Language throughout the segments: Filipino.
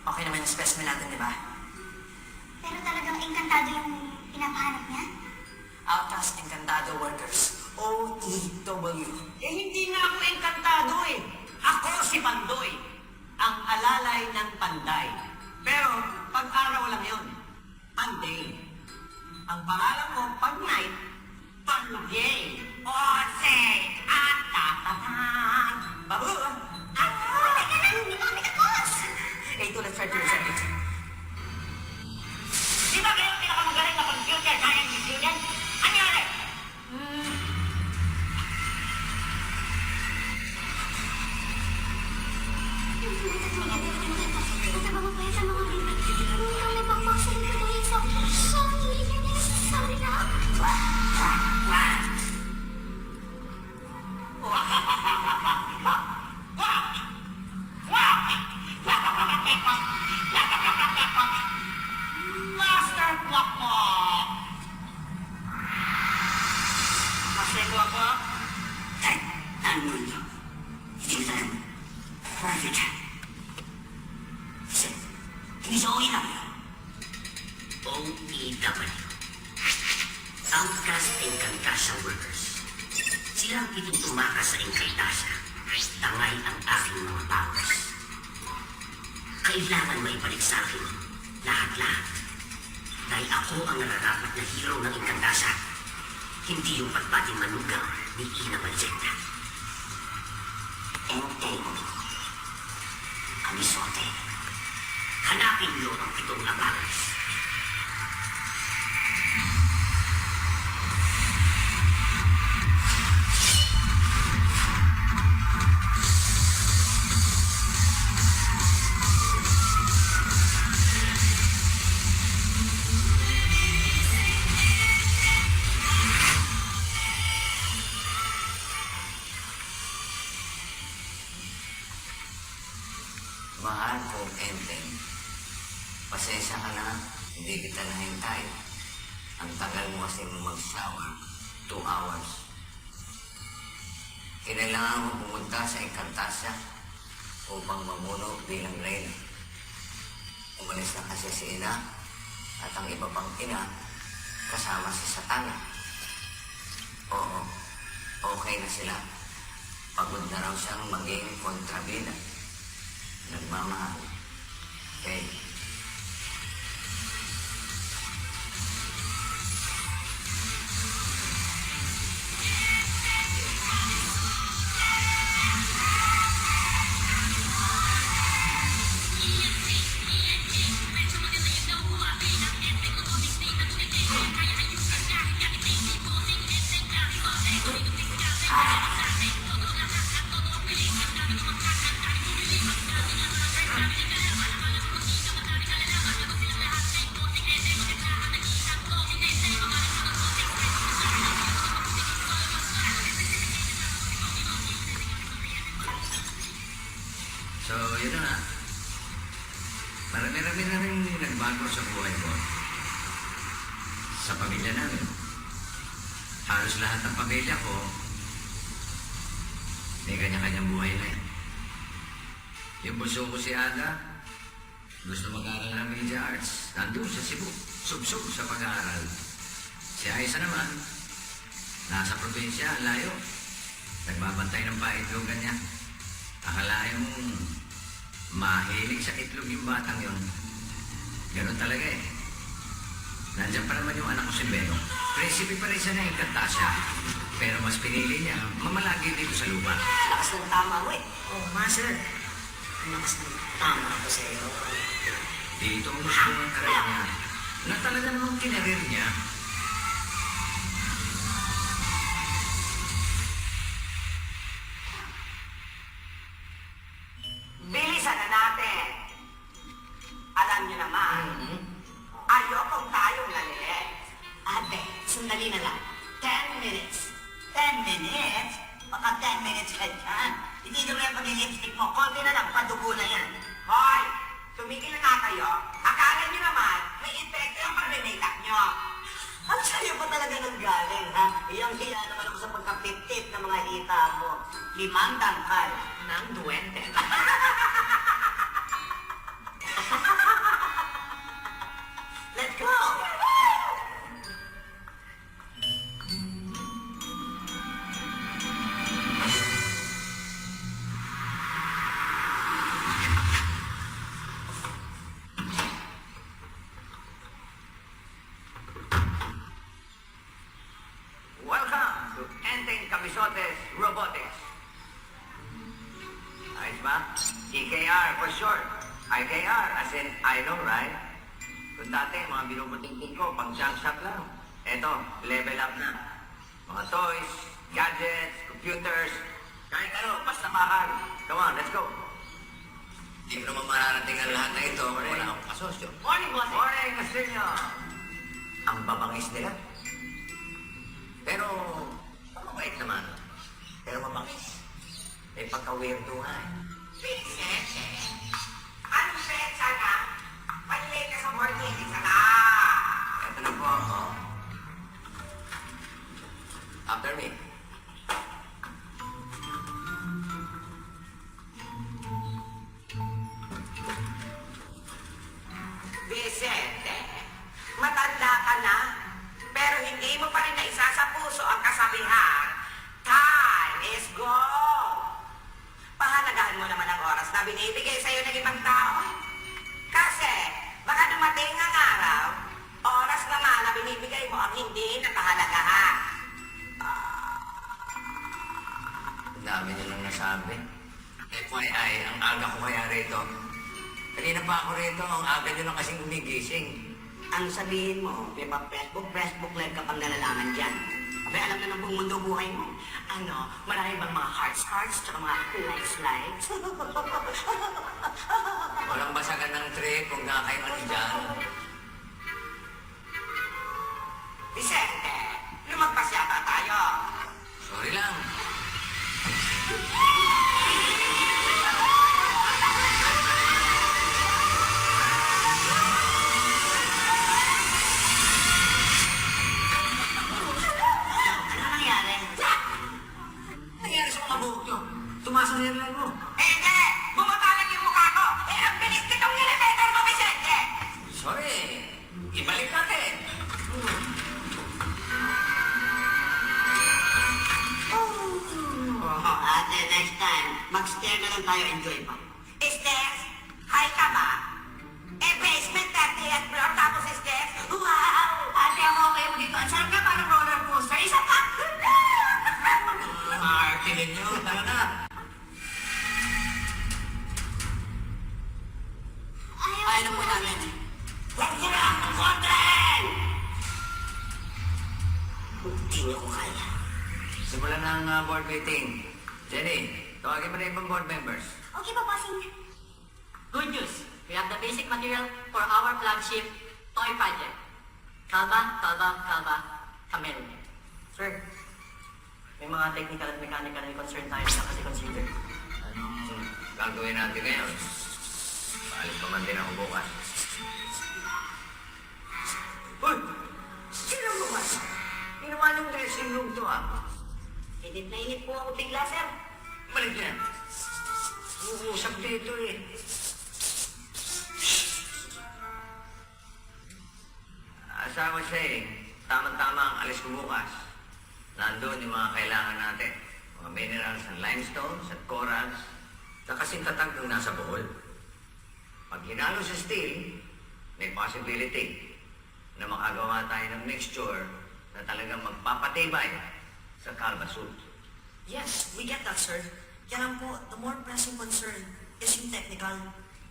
Okay naman yung specimen natin, di ba? Pero talagang engkantado yung pinapahanap niya? Outcast Encantado Workers. OEW. Eh, hindi nga ako engkantado eh. Ako si Pandoy, ang alalay ng Panday. Pero, pag-araw lang yun, Panday. Ang pangalan mo, pag-night, Panday. Ose, at tatatan. Babu, Ay, teka lang! Hindi pa kami tapos! Ito, let's try to reset it. di ba kayo pinakamagaling na computer science student? Ano yun eh? Master Clock mo! Masego ako? Ay, ano nyo? Hindi ko alam. Perfect. Kasi, hindi sa OE lang. OEW. Outcast Encantasia Workers. Sila ang piling tumakas sa Encantasia. Tangay ang aking mga powers. Kailangan maibalik sa akin lahat-lahat. Dahil ako ang nararapat na hero ng Encantasia. Hindi yung pagbating manugang ni Ina Maljeta. Enteng. Kamisote. Hanapin niyo ang pitong abangas. Mahal ko, Enteng. Pasensya ka na, hindi kita nahintay. Ang tagal mo kasi mag-shower, 2 hours. Kinailangan mo pumunta sa Encantasia upang mamuno bilang reyna. Umalis na kasi si Ina at ang iba pang ina kasama si Satana. Oo, okay na sila. Pagod na raw siyang maging kontrabida. Nagmamahal. Okay. So, yun na nga. Marami-rami na rin nagbago sa buhay ko. Sa pamilya namin. Halos lahat ng pamilya ko, may kanya-kanyang buhay na yan. Yung bunso ko si Ada, gusto mag-aaral ng media arts. Nandun sa Cebu, sub-sub sa pag-aaral. Si Aisa naman, nasa probinsya, layo. Nagbabantay ng paitlogan niya. Akalain mong mahilig sa itlog yung batang yun. Ganun talaga eh. Nandiyan pa naman yung anak ko si Beno. Prinsipe pa rin siya na Encantasia. Pero mas pinili niya mamalagi dito sa lupa. Lakas ng tama mo eh. Oh, Master. Lakas ng tama ko sa'yo. Dito ang gusto ng karir niya. Na talaga namang kinarir niya. Bilisan na natin. Alam niyo naman, ayokong tayong lalit. Ate, sandali na lang. 10 minutes. 10 minutes? Baka 10 minutes ka dyan. Hindi naman yung pag-lipstick mo. Konti na lang, padugo na yan. Hoy! Tumigil na nga kayo. Akala niyo naman, may epekto yung pag-makeup niyo. At sa'yo pa talaga nang galing, ha? Iyang-hiya naman ako sa pagkapitip ng mga hita mo. 5 tangkal ng duwende. Robotics. Ayos ba? EKR for short. IKR, as in I know, right? Kung dati, mga binubuting ko, pang junk shop lang. Eto, level up na. Mga toys, gadgets, computers, kahit ano, basta mahal. Come on, let's go. Hindi ko naman mararating ang lahat na ito kung wala akong kasosyo. Morning, boss. Morning, Mr. Nyo. Ang babangis nila. Pero, mabait naman. Pero mabangis. May pagka-weirdo nga eh. Vincent, anong petsa na? Malilate ka sa board meeting sa na. Ito na po ako. After me. Vicente, matanda ka na, pero hindi mo pa rin naisa sa puso ang kasabihan, time is gold. Pahalagahan mo naman ang oras na binibigay sa'yo ng ibang tao. Kasi, baka dumating ang araw, oras naman na binibigay mo ang hindi nakahalagahan. Ang dami nilang nasabi. FYI, ang aga ko kaya rito. Kanina pa ako rito, ang aga nyo lang kasing gumigising. Ang sabihin mo, may pa Facebook live ka pang nalalaman dyan. Abay, alam na ng buong mundo buhay mo. Ano, marami bang mga hearts, tsaka mga likes? Walang basagan ng trip kung kayo ano dyan. Vicente, lumagpas yata tayo. Sorry lang. Ano nangyari? Nangyari sa mga buhok nyo. Tumasang nilala mo. Hindi! Bumatalag yung mukha ko! Eh, ang bilis nitong elevator mo, Vicente! Sorry. Ibalik natin. Ate, next time, mag-stare na lang tayo, enjoy pa. Stairs? High ka ba? Eh, basement, 30th floor, tapos stairs? Wow! Ate, ako okay mo dito. Ang sarap ka parang roller coaster. Isa pa! Markilin nyo. Tara na. Ayaw na po namin. Huwag niyo na akong kontrahin! Hindi niyo ko kaya. Simulan na ang board meeting. Jenny, tawagin mo na ibang board members. Okay po, bossing. Good news! We have the basic material for our flagship toy project. Kalba, Camel. Sir, may mga technical at mechanical concern tayo na kasi consider. Anong gagawin natin ngayon? Paalis pa man din ako bukas. Uy! Sino mo ba? Ginawa ng dressing room to, ah. Init na init po ako bigla, sir. Balik yan. Uusap dito eh. As I was saying, tamang-tama ang alis ko bukas. Nandun yung mga kailangan natin. Mga minerals and limestones at corals na kasing tatag nung nasa Bohol. Pag hinalo sa steel, may possibility na makagawa tayo ng mixture na talagang magpapatibay sa Calvasud. Yes, we get that, sir. Kaya lang po, the more pressing concern is yung technical,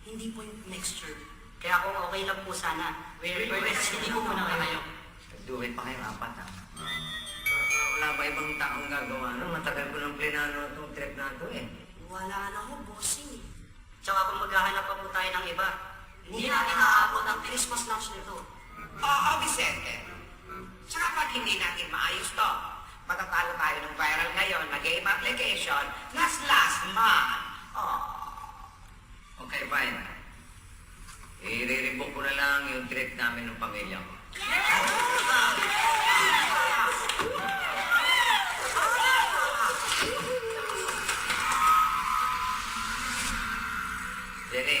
hindi po yung mixture. Kaya kung okay lang po sana, we request hindi po muna kayo. Do it pa kayo apat ha. Wala ba ibang taong gagawa nun? Matagal ko ng plinano itong trip na ito eh. Wala na ho, bossing. Tsaka kung maghahanap pa po tayo ng iba, hindi natin naaabot ang Christmas lunch nito. Oo, Vicente. Tsaka pag hindi natin maayos to, matatalo tayo ng viral ngayon na game application last month. Oh. Okay, fine. Iriribok ko na lang yung trip namin ng pamilya ko. Jenny,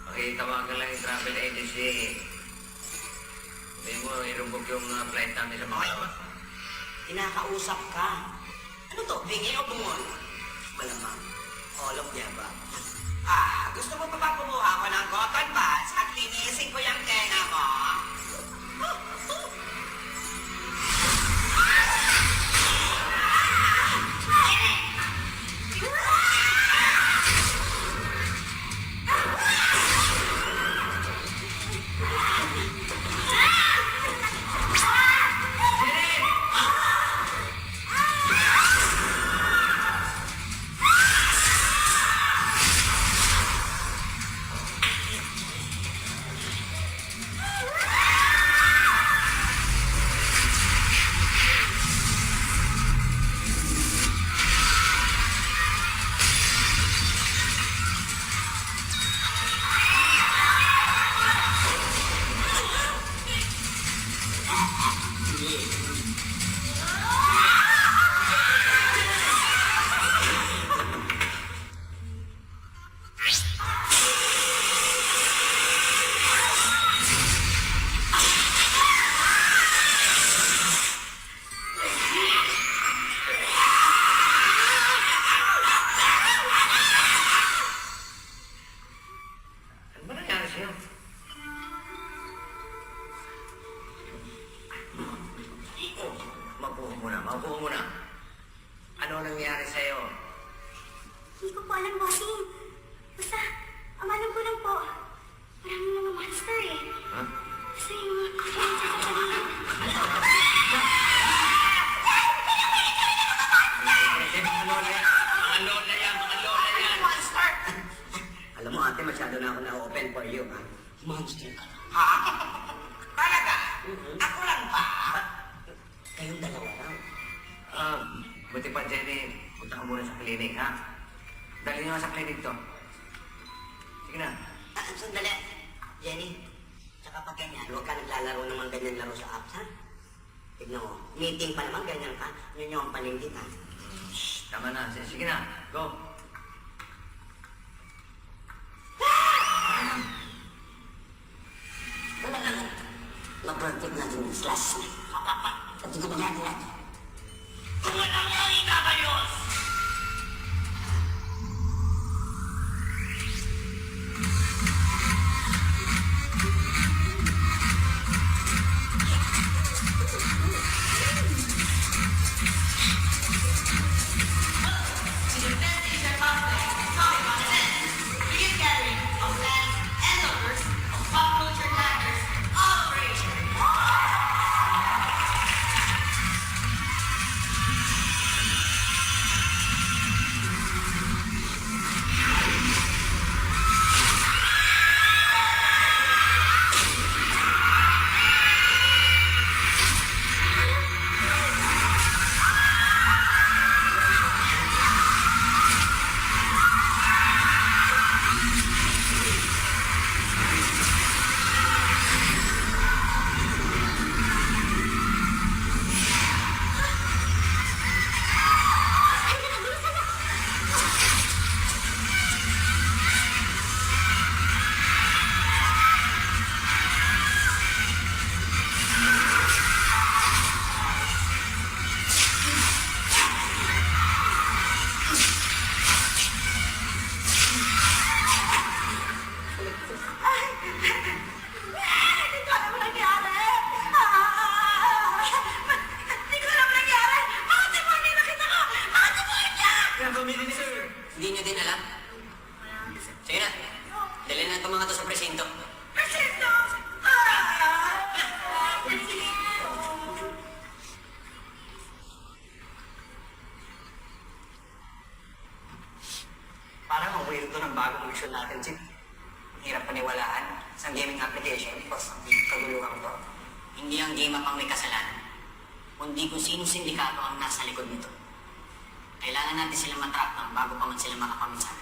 pakitawagan lang yung travel agency. Sabi mo, irubok yung flight namin sa Macau. Kinakausap ka. Ano to? Bingi o bungol? Malamang. All of the above. Gusto mo pa ba kumuha ko ng cotton buds at linisin ko yung tenga mo? sa'yo? Oh, maupo muna. Ano nangyari sa'yo? Hindi ko po alam, bossing. Basta, ang alam ko lang po, maraming mga monster eh. Ha? Basta yung sasabihin. Mga lola yan! Monster! Alam mo ate, masyado na ako na-open for you, ha? Monster ka na. Ha? Talaga? Ako lang ba? Kayong dalawa lang. Buti pa, Jenny. Punta ka muna sa klinik, ha? Dali nyo sa klinik to. Sige na. Sandali. Jenny, tsaka pag ganyan, huwag ka naglalaro naman ganyan laro sa apps, ha? Tignan mo, meeting pa naman, ganyan ka. Yun yung palinggit, ha? Shh, tama na. Sige na. Go. Wala lang. Ma-protect natin yung slash na. At hindi ba natin? Kung walang yung ikakayos! Hindi nyo din alam? Sige na. Dalhin na itong mga to sa presinto. Presinto! Parang ang weirdo ng bagong mission natin, Chip. Hirap paniwalaan sa gaming application because ang kaguluhan to. Hindi ang game ang may kasalanan, kundi kung sino sindikato ang nasa likod nito. Kailangan natin silang matrap ng bago pa man sila makapaminsan.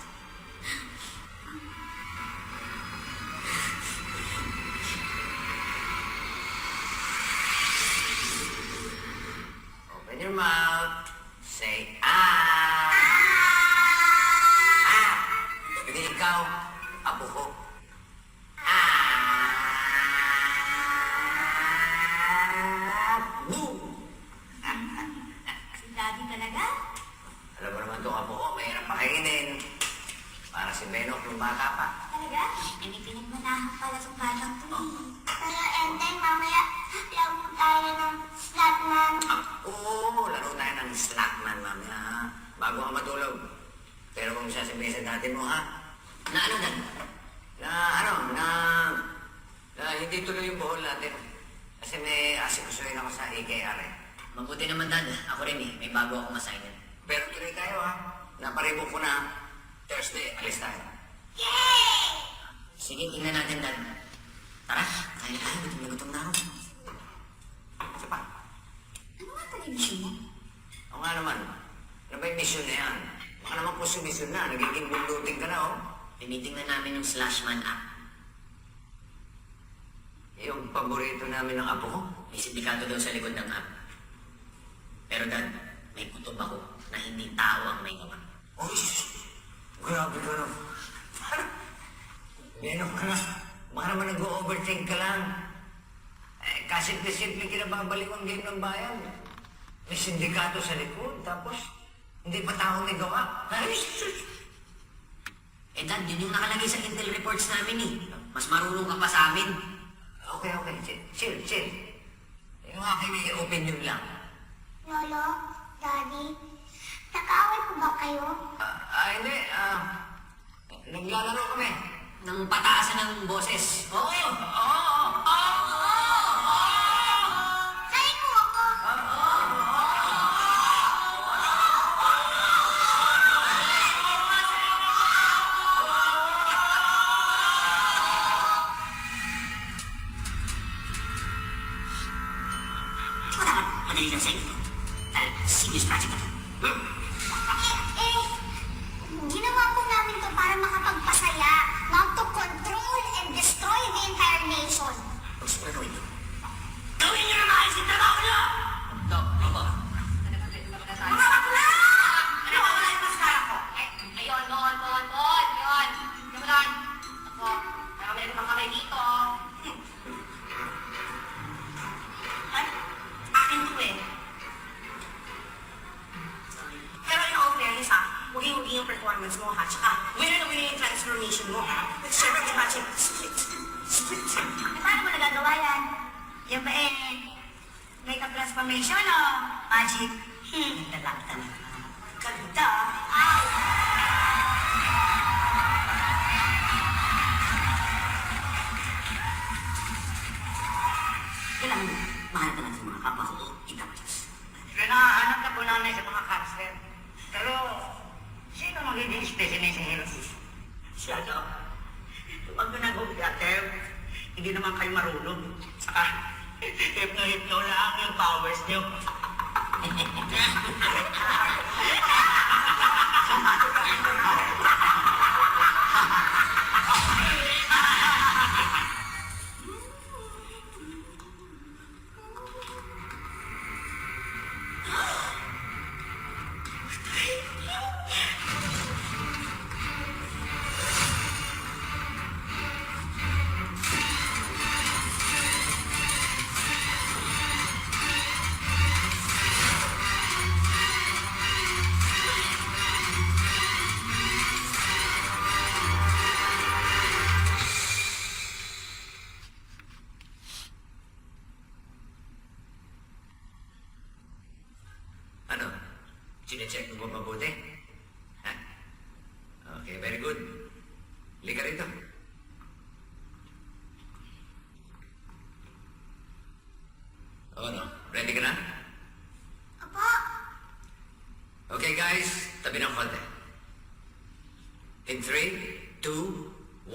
Open your mouth. Say, ah! Ah! Hindi ikaw, apo ko. Ah! Boom! Si Daddy talaga? Alam mo naman itong apo ko, mahirap pakainin. Para si Benok nung bata pa. Talaga? Hindi pinagmanahan pala sa batang to. Pero Enteng, mamaya, laro tayo ng Slotman. Oo, laro tayo ng Slackman, mamaya, ha? Bago ka matulog. Pero kung sasabihin sa dati mo, ha? Na ano dan? Na hindi tuloy yung buhol natin. Kasi may asikusuhin ako sa AKR, eh. Mabuti naman Dan, ako rin eh, may bago akong assignment. Pero tuloy tayo, ha? Naparibok ko na. Thursday, alis tayo. Sige, tingnan natin Dan. Tara, kaya tayo, gutom na gutom na ako. Isa pa. Ano nga television mo? O nga naman, ano ba yung mission na yan? Baka naman po sumisyon na, nagiging bunduting ka na, oh. Tinitingnan namin yung Slashman app. Yung paborito namin ng apo ko. May sindikato daw sa likod ng app. Pero Dan, may kutob ako na hindi tao ang may gawa. Uy, grabe ka na. Benok ka na. Baka naman nag-overthink ka lang. Eh, kasimple-simple kinababalik ang game ng bayan. May sindikato sa likod, tapos hindi pa tao may gawa. Ay, sus! Eh Dan, yun yung nakalagay sa intel reports namin eh. Mas marunong ka pa sa amin. Okay, okay. Chill. Yung aking opinion lang. Lolo, Daddy, nag-aaway po ba kayo? Hindi. Naglalaro kami. Nang pataasan ng boses. Oo. Kain mo ako. Di ba dapat madali lang sa inyo? Dahil serious project na to. Ginawa po namin to para makapagpasaya, not to control and destroy the entire nation. Ang sigurado ito. Gawin niyo na maayos yung trabaho niyo! Mga bakla! Ano ba wala yung maskara ko? Ayun, yun. Simulan. Ako, nakamali ko ng kamay dito. Ay, akin to eh. Pero in all fairness ha, huwag yung performance mo ha. Tsaka, winner na winner yung transformation mo ha. With several matching split. Paano mo nagagawa yan? Yan ba eh, makeup transformation o magic? Naglalakta na. Ganda. Kailangan mahanap naman sa mga kapwa ko kita mo, Diyos. Pinahanap na po namin sa mga counselor. Pero, sino magiging specimen sa Heroes? Siya no. Huwag mo nag-ugatew. Hindi naman kayo marunong. Saka, hipno lang yung powers niyo. Ano? Sinecheck mo ba mabuti? Ha? Okay, very good. Halika rito. O ano? Ready ka na? Apo, Okay guys, tabi ng konti. In 3, 2, 1.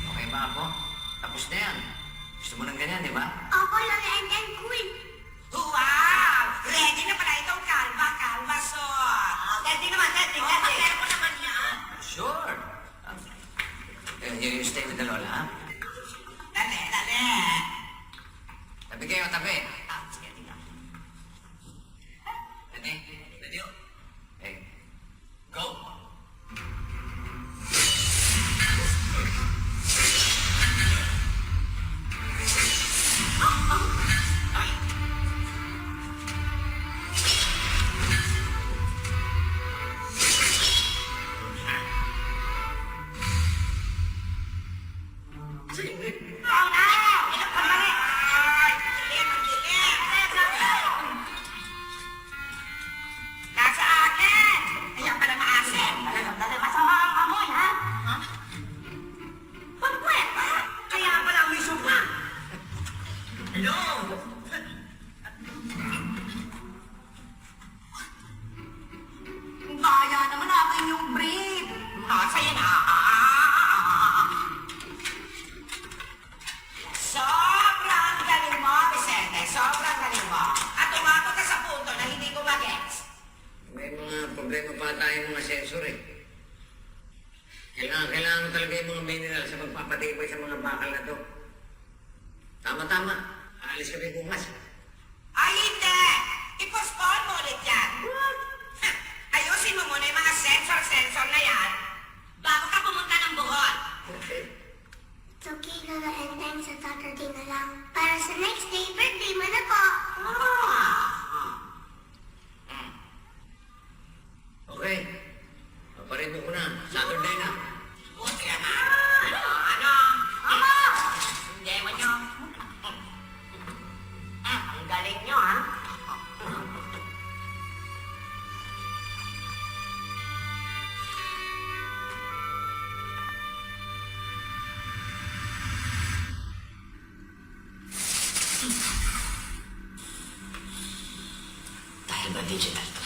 Okay ba ako? Tapos na yan. Gusto mo ng ganyan, di ba? Apo lang and then queen. Wow! Ready na pala itong kalba sauce. Ready naman. Pero mo naman yan. Sure. You stay with the Lola, ha? Dali. Tabi kayo, tabi. Sige, tingnan. Ready? Ready? Hey, go. Oh, no! Sandali! Ay, dilim! Nasa akin! Ayan pala maasim. Dali, masama ang amoy, ha? Pagpwet! Kaya pala may supa. Hello? Baya naman akin yung brief. Sa'yo na. Sobrang galing mo, Vicente. Sobrang galing mo. At umabot ka sa punto na hindi ko mag-gets. May mga problema pa tayong mga sensor eh. Kailangan talaga yung mga mineral sa pagpapatibay sa mga bakal na to. Tama. Aalis kami bukas. Ay, hindi! I-postpone mo ulit yan. Ayusin mo muna yung mga sensor na yan bago ka pumunta ng Bohol. Okay. It's okay, Lola and then sa Saturday na lang. Para sa next day, birthday mo na po. Saturday na. Buti naman. Ano? Hindi mo nyo. Ang galing nyo, ha? Dahil ba digital to?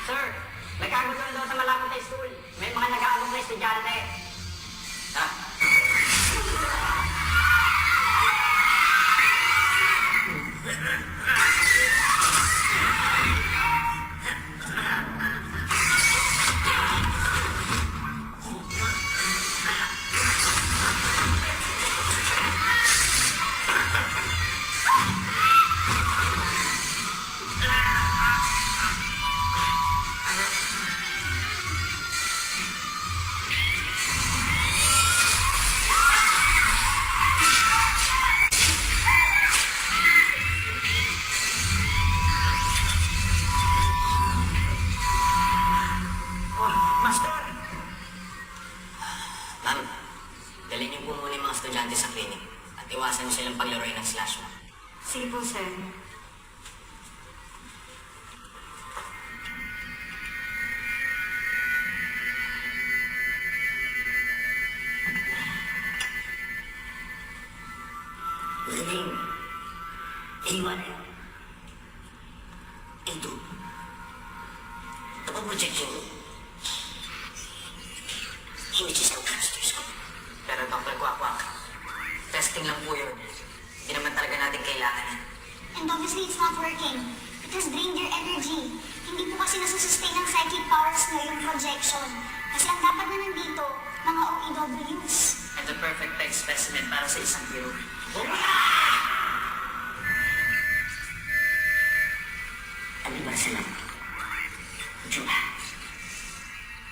Sir, may kagustuhan daw sa malapit na school. May mga nag-aalong na estudyante. Master! Ma'am, dalhin niyo po muna yung mga estudyante sa clinic at iwasan niyo silang paglaruin ng slash mo. Sige po, sir. Galing. A1. A2. Kapag projection, hindi siya sa casters ko. Pero Dr. Kwak-Kwak, testing lang po yun. Hindi naman talaga natin kailangan yan. And obviously, it's not working. It has drained your energy. Hindi po kasi nasusustain ng psychic powers nyo yung projection. Kasi ang dapat na nandito, mga OEWs. And the perfect type specimen para sa isang hero. Ano ba sila? Diba?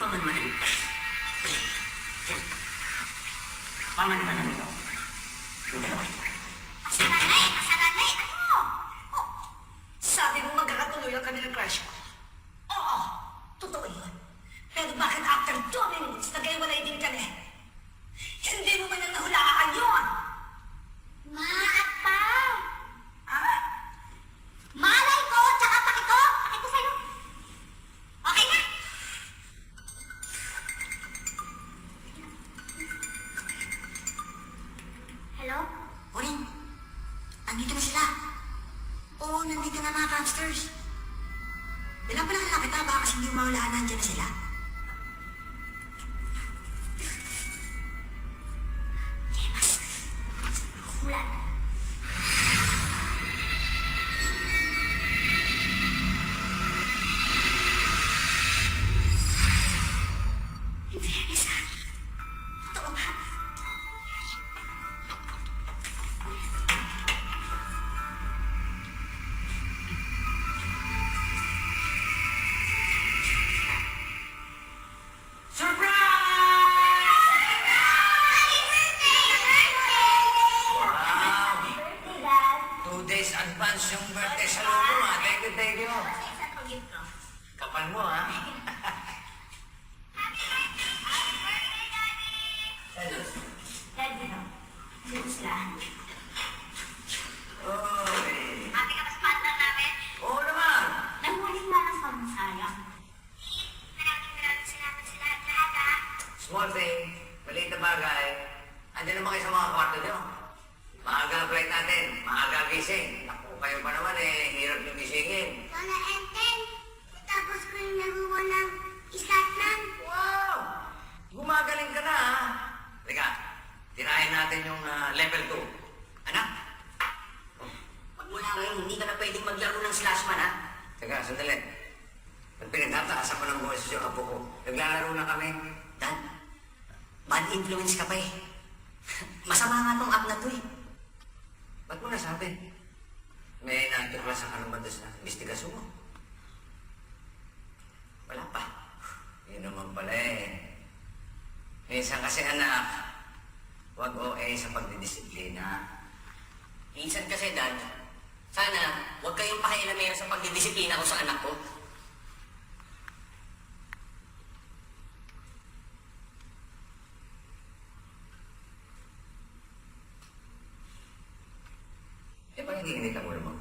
Pamanmanan. Pamanmanan mo. Yung dalawa. Asaranay! Asaranay! Ano? Sabi mo magkakatuloy ang kanilang crush ko. Oo, totoo yun. Pero bakit after 2 minutes nagkahiwalay din kami? Hindi mo man lang nahulaan yun! Ma at pa! Ah? Malay ko! Tsaka paki ko! Paki ko sa'yo! Okay na! Hello? Uling, andito na sila. Oo, nandito na mga hamsters. Bilang pala kalapit ha, baka kasi hindi mo mahulaan, nandiyan na sila. Wala. Totoo ba? Wow! Birthday, Dad. 2 days advance yung birthday sa loob mo, ha? Thank you, thank you. Isa to gift ko. Kapal mo, ha? Dad, dito. Dito sila. Oy! Happy ka ba sa partner namin? Oo naman! Nanghuling na lang sa masaya. Maraming salamat sa lahat-lahat, ha? Small thing, maliit na bagay. Andiyan naman kayo sa mga kwarto nyo. Maaga ang flight natin, maaga gising. Naku, kayo pa naman hirap yung gisingin. Lola Enten, tapos ko yung naguha ng islatnan. Wow! Gumagaling ka na, ha? Teka, tirahin natin yung level 2. Anak? Magmula ngayon, hindi ka na pwedeng maglaro ng slashman, ha? Teka, sandali. Nang pinagtataasan ko ng boses yung apo ko, naglalaro na kami. Dan, bad influence ka pa eh. Masama nga tong app na to eh. Ba't mo nasabi? May natuklasan ka naman doon sa investigasyon mo? Wala pa. Eh, Yun naman pala eh. Minsan kasi anak, huwag OA sa pagdidisiplina. Minsan kasi, Dad, sana huwag kayong pakialamera sa pagdidisiplina ko sa anak ko. Eh, bakit hindi ka ulo mo?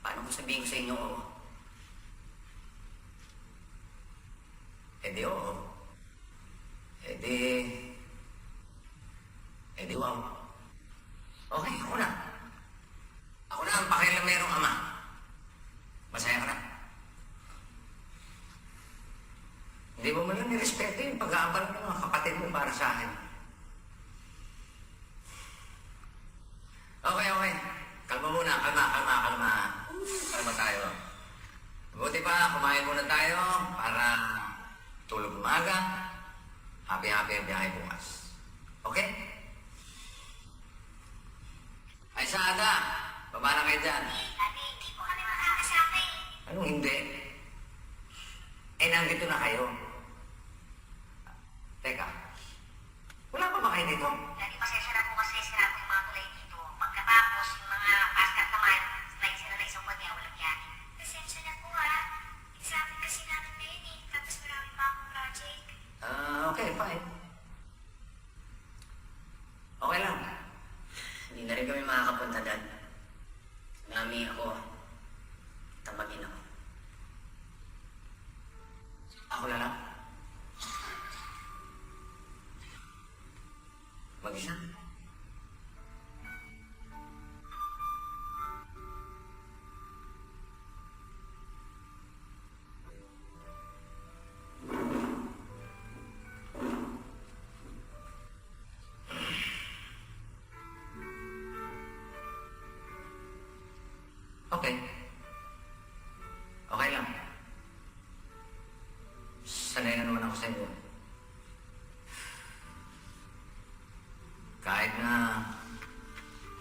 Paano ko sabihin ko sa inyo, oo? Eh di oo. Eh di... Eh di wow. Okay, ako na. Ako na ang pakialamerong ama. Masaya ka na. Hindi mo man lang nirespeto yung pag-aabang ng mga kapatid mo para sa akin. Okay, okay. Kalma muna, kalma. Kalma tayo. Buti pa, kumain muna tayo para tulog umaga. Happy ang biyahe bukas. Okay? Ay, sa Ada, baba na kayo dyan. Daddy, hindi po kami makakasama eh. Anong hindi? Eh, nandito na kayo. Teka, wala pa ba kayo dito? Daddy, pasensya na po kasi sira ko yung mga kulay dito. Pagkatapos, yung mga paskat naman, slide sila na isang buwan niya, walang biyahe. Pasensya na po ha. Exam kasi namin ngayon eh. Tapos marami pa akong project. Okay, fine. Okay lang. Hindi na rin kami makakapunta, Dad. Mami, ako, tamagin ako. Ako na lang. Mag-isa. Okay. Okay lang. Sanay na naman ako sa inyo. Kahit na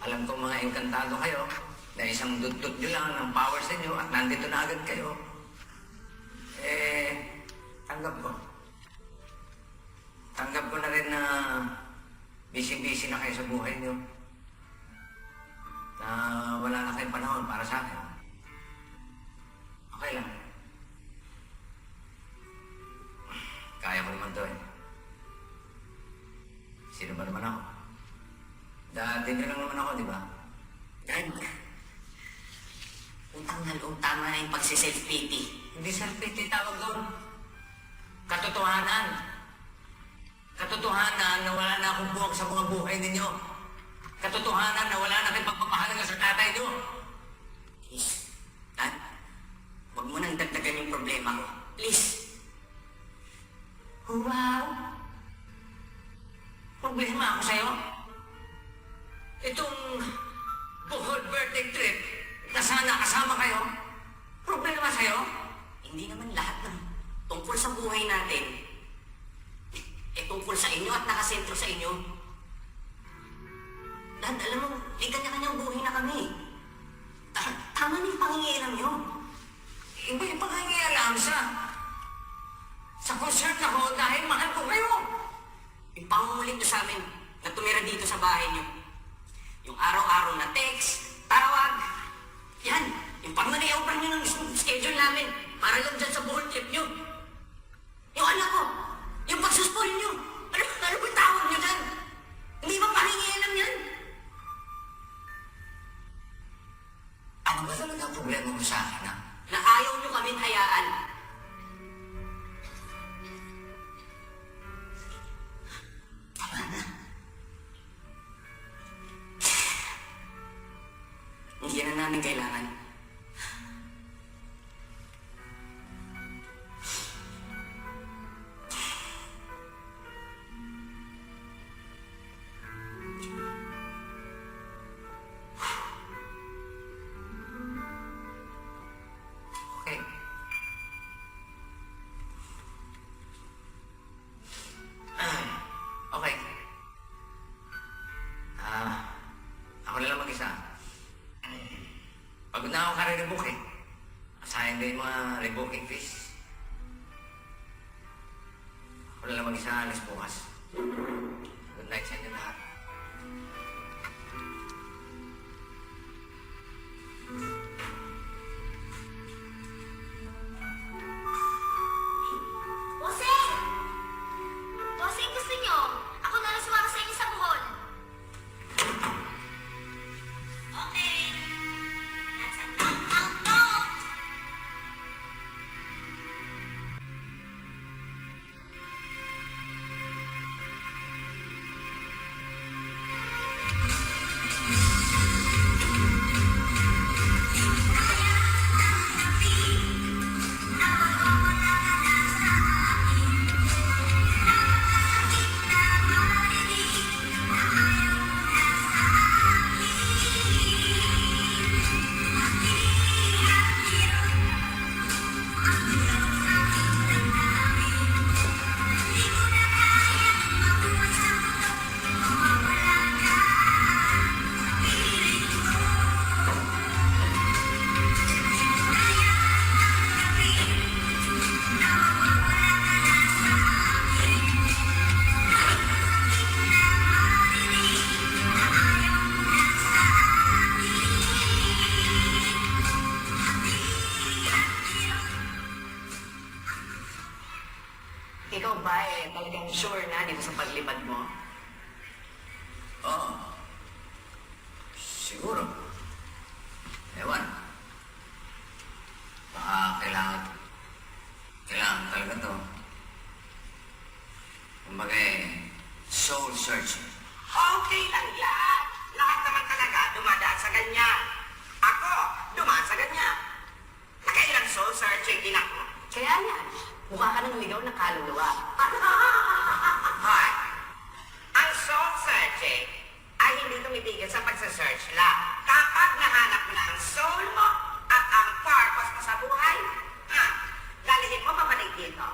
alam kong mga engkantado kayo, na isang dudtot nyo lang ng power sa inyo at nandito na agad kayo, eh, tanggap ko. Tanggap ko na rin na busy-busy na kayo sa buhay nyo. Na wala na kayong panahon para sa akin. Okay lang. Kaya ko naman to eh. Sino ba naman ako? Dati nyo lang naman ako, di ba? Dad, utang na loob, tama na yung pagsiself-pity. Hindi self-pity tawag doon. Katotohanan. Katotohanan na wala na akong buwag sa mga buhay ninyo. Katotohanan na wala na kayong pagpapahalaga sa tatay nyo. Please, Dad, huwag mo nang dagdagan yung problema ko. Please. Wow! Problema ako sa'yo? Itong Bohol birthday trip na sana kasama kayo, problema sa'yo? Hindi naman lahat ng tungkol sa buhay natin tungkol sa inyo at nakasentro sa inyo. Dad, alam mo, may kanya-kanyang buhay na kami. Tama na yung pangingialam nyo. Iba yung paghingialam sa concert ako dahil mahal ko kayo. Yung pangungulit nyo sa amin na tumira dito sa bahay nyo. Yung araw-araw na text, tawag. Yan, yung pag-manayaw nyo ng schedule namin para lang dyan sa buhol trip nyo. Yung anak ko, yung pagsuspoil nyo. Ano ba tawag nyo dyan? Hindi ba pangingialam yan? Ano ba talaga ang problema mo sa akin, ha? Na ayaw nyo kaming hayaan. Tama na. Hindi na namin kailangan. Okay. Okay. Ako na lang mag-isa. Pagod na ako kare-rebook eh. Sayang din yung mga rebooking fees. na lang mag-isa alis bukas. Good night sa inyo lahat. Bossing! Bossing, gusto nyo? Ako na lang sumama sa inyo sa buhol. Okay. That's an out. Ikaw ba talagang sure na dito sa paglipad mo? Oo. Siguro. Ewan. Baka kailangan talaga to. Kumbaga soul searching. Okay lang yan. Lahat naman talaga dumadaan sa ganyan. Ako, dumaan sa ganyan. Nakailang soul searching din ako. Kaya yan, mukha ka ng ligaw na kaluluwa. Hoy, ang soul searching ay hindi tumibigil sa pagsasearch lang. Kapag nahanap mo na ang soul mo at ang purpose mo sa buhay, lalihin mo pabalik dito.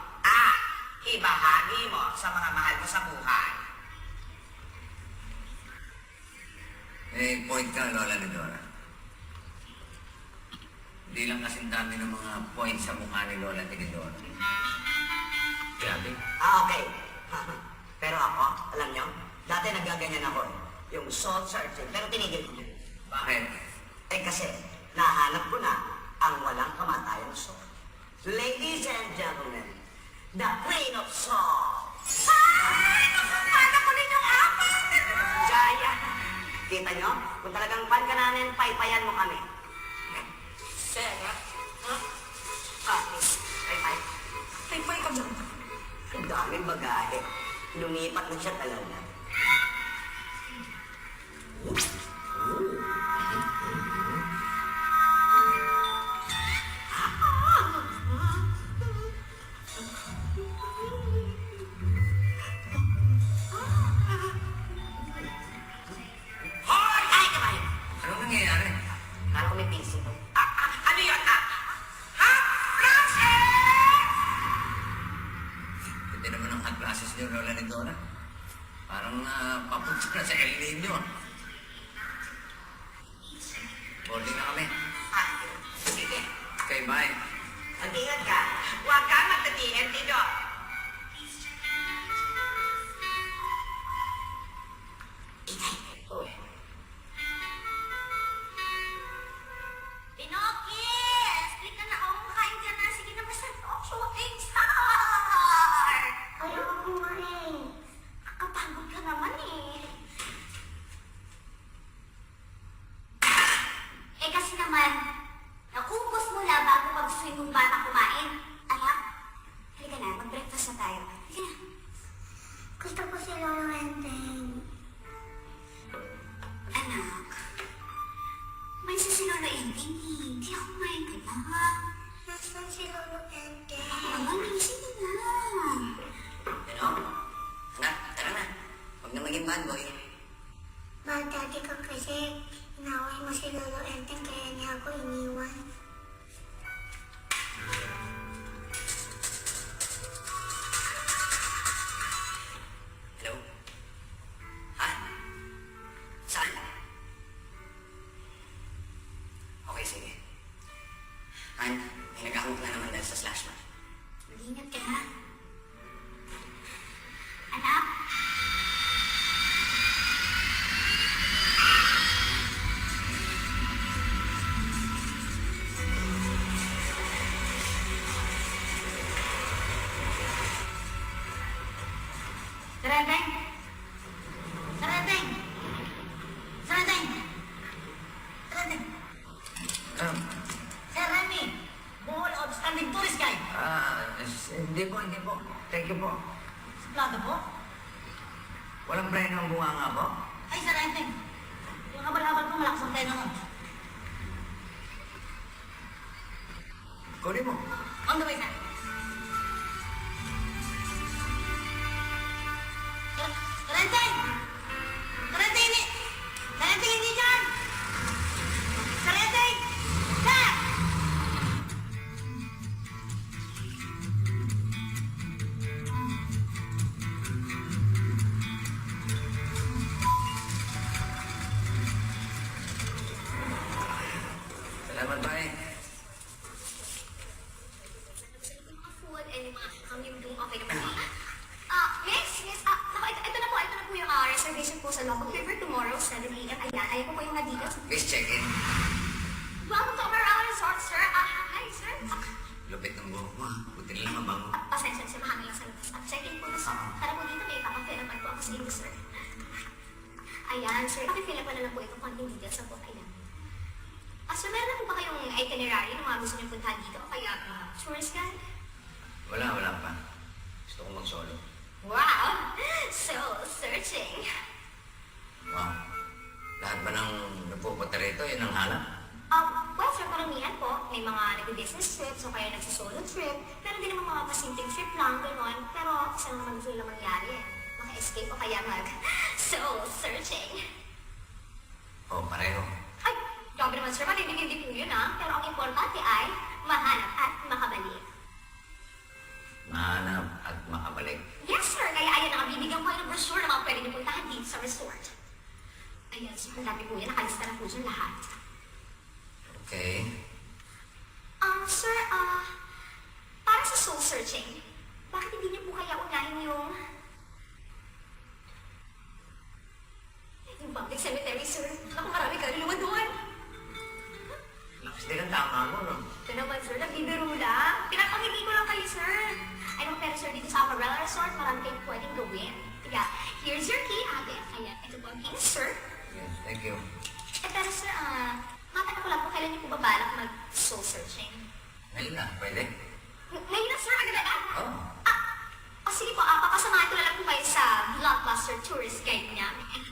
Ibahagi mo sa mga mahal mo sa buhay. May point ka, Lola ni Dora. Hindi lang kasing dami ng mga points sa mukha ni Lola ni Dora. Grabe. Okay. Pero ako, alam nyo, dati nagaganyan ako yung soul searching, pero tinigil ko yun. Bakit? Kasi, nahanap ko na ang walang kamatayang soul. Ladies and gentlemen, the Queen of Soul. Ay! Nakapana ko rin yung apat! Jaya! Kita nyo? Kung talagang fan ka namin, paypayan mo kami. Sarah? Paypay. Paypay ka dyan. Ang daming bagahe. Lumipat na siya talaga. Hoy! Ay, kamay! Anong nangyayari? Kala ko may piso to. Ano yun? Ha? Francis! Hindi naman ang hot classes niyo, Lola ni Dora. Parang papunta na sa El Nino. Boarding na kami. Sige. Okay, bye. Mag-ingat ka. Huwag ka magtatihin dito. Uy. Pinokis! Click na ako. Kumakain ka na. Sige na, basta talk shooting star! Ayaw ko kumain. Kakapagod ka naman eh. Kasi naman, naubos mo na bago pag-swing mong bata kumain. Anak, halika na. Mag-breakfast na tayo. Halika na. Gusto ko si Lolo Enteng. Anak, may si Lolo Enteng eh. Hindi ako kumain ka na, ha? Nasaan si Lolo Enteng? Sige na. Anak, tara na. Huwag na maging bad boy. Bad daddy ka kasi. Inaway mo si Lolo Enteng kaya niya ako iniwan. Hello? Han? Saan? Okay, sige. Han, may nag-aamok na naman dahil sa slash man. Mag-ingat ka na. Enteng? Sir Enteng? Sir Enteng? Sir Enteng? Um, Sir Remy, buhol outstanding tourist guide. hindi po. Thank you po. Suplado po. Walang preno ang bunganga po. Ay, Sir Enteng. Yung habal-habal po malakas ang preno mo. Kunin mo. On the way, sir. Sir Enteng! Sir Enteng, hindi! Sir Enteng, hindi dyan! Sir Enteng! Sir! Salamat ba eh. Mga food and yung mga yung okay naman. Miss, ito na po yung reservation po sa Local River tomorrow, 7 a.m. Ayan po yung nandito. Please check in. Welcome to our resort, sir. Hi, sir. Lupit ng buhok mo ha. Buti na lang mabango. Pasensya siya, mahangin lang sa labas. Check-in po na, sir. Tara po dito, may ipapapera pa po ako sa inyo, sir. Ayan, sir. Pakifill up na lang po itong konting details sa po. Ayan. Sir, meron na po ba kayong itinerary ng mga gusto niyong puntahan dito? O kaya, tourist guide? Wala pa. Gusto kong mag-solo. Wow! So searching. Wow. Lahat ba ng napupunta rito, yun ang hanap? Well, sir, karamihan po. May mga nag-business trips o kaya nagsa-solo trip. Meron din naman mga pasimpleng trip lang, gano'n. Pero isa naman gusto nila mangyari eh. Maka-escape o kaya so searching. Oo, pareho. Ay, grabe naman, sir. Matindi-hindi po yun, ah. Pero ang importante ay mahanap at makabalik. Mahanap at makabalik. Yes, sir. Kaya ayan, nakabibigyan ko kayo ng brochure na mga pwede niyo puntahan dito sa resort. Ayan, sir. Ang dami po yan. Nakalista na po dyan lahat. Okay. Sir, para sa soul searching, bakit hindi niyo po kaya unahin yung public cemetery, sir? Naku, marami ka luluwa doon. Lakas din ang tama mo, no? Ito naman, sir, nagbibiro lang. Pinapangiti ko lang kayo, sir. Ay, no, pero sir, dito sa Amarella Resort, marami kayong pwedeng gawin. Kaya, here's your key, ate. Ayan, ito po ang key, sir. Yes, thank you. Pero sir, matanong ko lang po, kailan niyo po babalak mag-soul searching? Ngayon na, pwede? Ngayon na, sir, agad-agad. Oo. Sige po, papasamahan ko na lang po kayo sa Blockbuster Tourist Guide namin.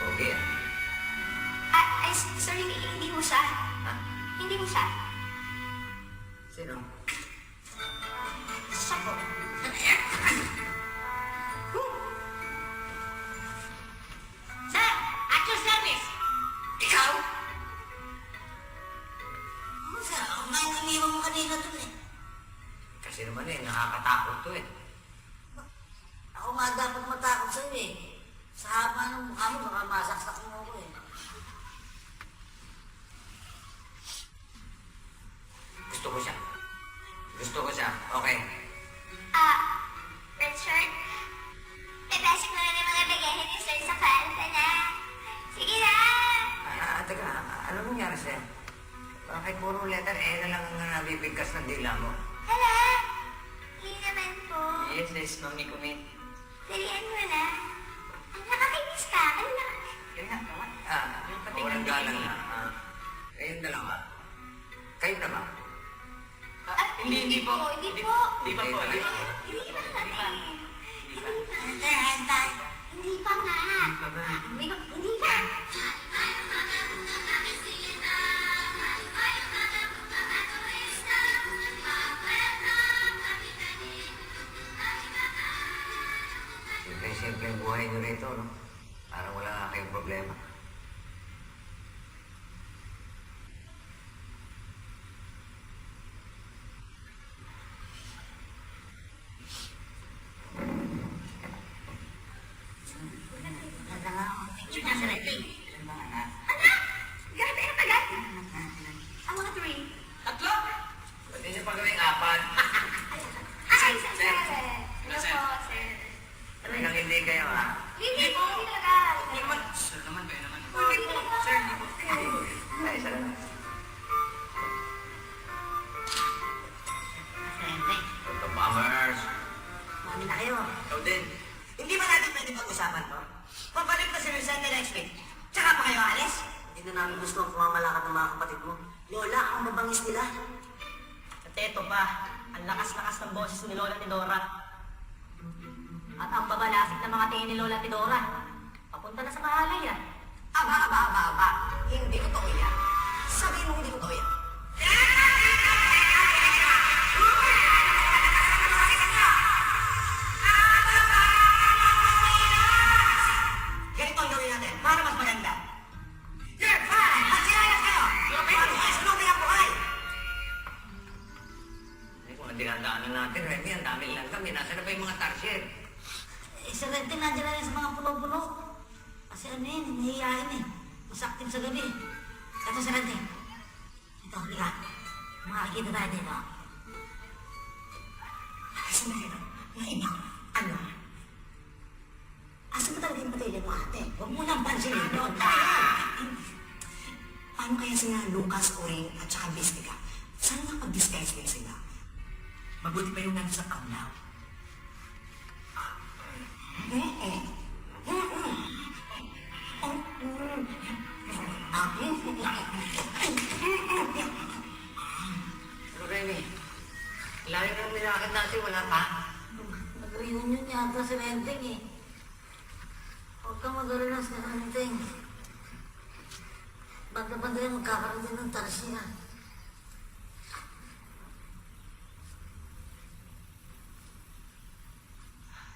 Okay ah. Sir, hindi mo siya. Ha? Hindi mo siya. Sino? Siya po. Sir! At your service! Ikaw? Sir, ako nga yung iniwan mo kanina dun eh. Kasi naman eh, nakakatakot to eh. Ako nga dapat matakot sa'yo eh. Sa haba ng mukha mo, baka masaksak mo ako eh. Gusto ko siya. Gusto ko siya. Okay. Richard? Pepesik mo na yung mga bagahe ni Sir sa palta na. Sige na! Teka, ano nangyari sa'yo? Bakit puro letter E na lang ang nabibigkas ng dila mo? Hala! Hindi naman po. Yes, mami ko, mate. Dalian mo na. Nakakainis ka. Ano na? Yan nga, tama. Walang galang na. Kayong dalawa. Kayo na ba? Hindi po. Hindi po. Hindi pa po. Hindi pa. Hindi pa nga. Hintay, hintay. Hindi pa nga. Hindi pa. Simple-simple yung buhay nyo rito, no? Parang wala nga kayong problema. Ganda nga ako. Picture na sa ready. Anak! Grabe ang tagal. Ang mga three. Tatlo! Pwede nyo pa gawing apat. Ay, sir. Hello po, sir. Talagang hindi kayo, ha? Hindi po. Hindi talaga. Hindi naman. Sir naman, kayo naman. Ikaw din. Hindi ba natin pwede pag-usapan to? Pabalik na si Rizal na next week. Tsaka pa kayo alis? Hindi na namin gusto ang pumamalakad ng mga kapatid mo. Lola, ang mabangis nila. At eto pa, ang lakas-lakas ng boses ni Lola ni Dora. At ang babalasik na mga tingin ni Lola at ni Dora. Papunta na sa mahalay ah. Aba. Hindi totoo yan. Sabihin mo hindi totoo yan. Ganito ang gawin natin para mas maganda. You're fine! Magsinayas kayo! Sunodin ang buhay! Ay, kung ang dinadaanan natin, Remy, ang dami lang kami. Nasaan na ba yung mga tarsier? Sa renting nandiyan na yan sa mga puno-puno. Kasi ano yun, hinihiyain eh. Masaktim sa gabi. Ito sa renting. Ito, halika. Makakita tayo dito. Asa na dito? Naima, ano? Asa ba talaga yung pamilya mo, ate? Huwag mo nang pansinin yun. Paano kaya sila Lucas, Oring, at saka Bistica? Saan nakapag-disguise nila sila? Mabuti pa yung nandun sa Kamlaw. Pero Remy, layo na nilakad natin, wala pa. Nag-reunion yata si Renting eh. Huwag kang mag-alala si Renting. Banda-banda yung magkakaroon din ng tarsiya.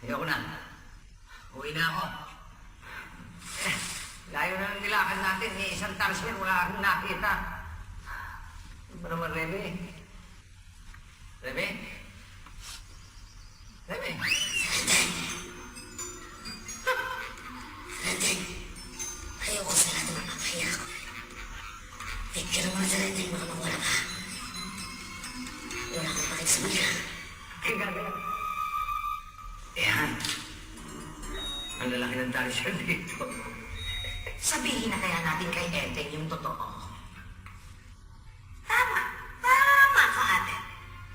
Ayoko na. Uwi na ako. Layo na ng nilakad natin. Ni isang tarsier, wala akong nakita. Ano ba naman, Remy? Remy? Remy? Renting, ayoko sa lahat ng mapapaya ako. Picture mo na sa Renting, baka mawala ka. Wala akong pakit sa mga. Ay, gagawin. Yan. Ang lalaki ng tarsier dito. Sabihin na kaya natin kay Eteng yung totoo. Tama ka ate.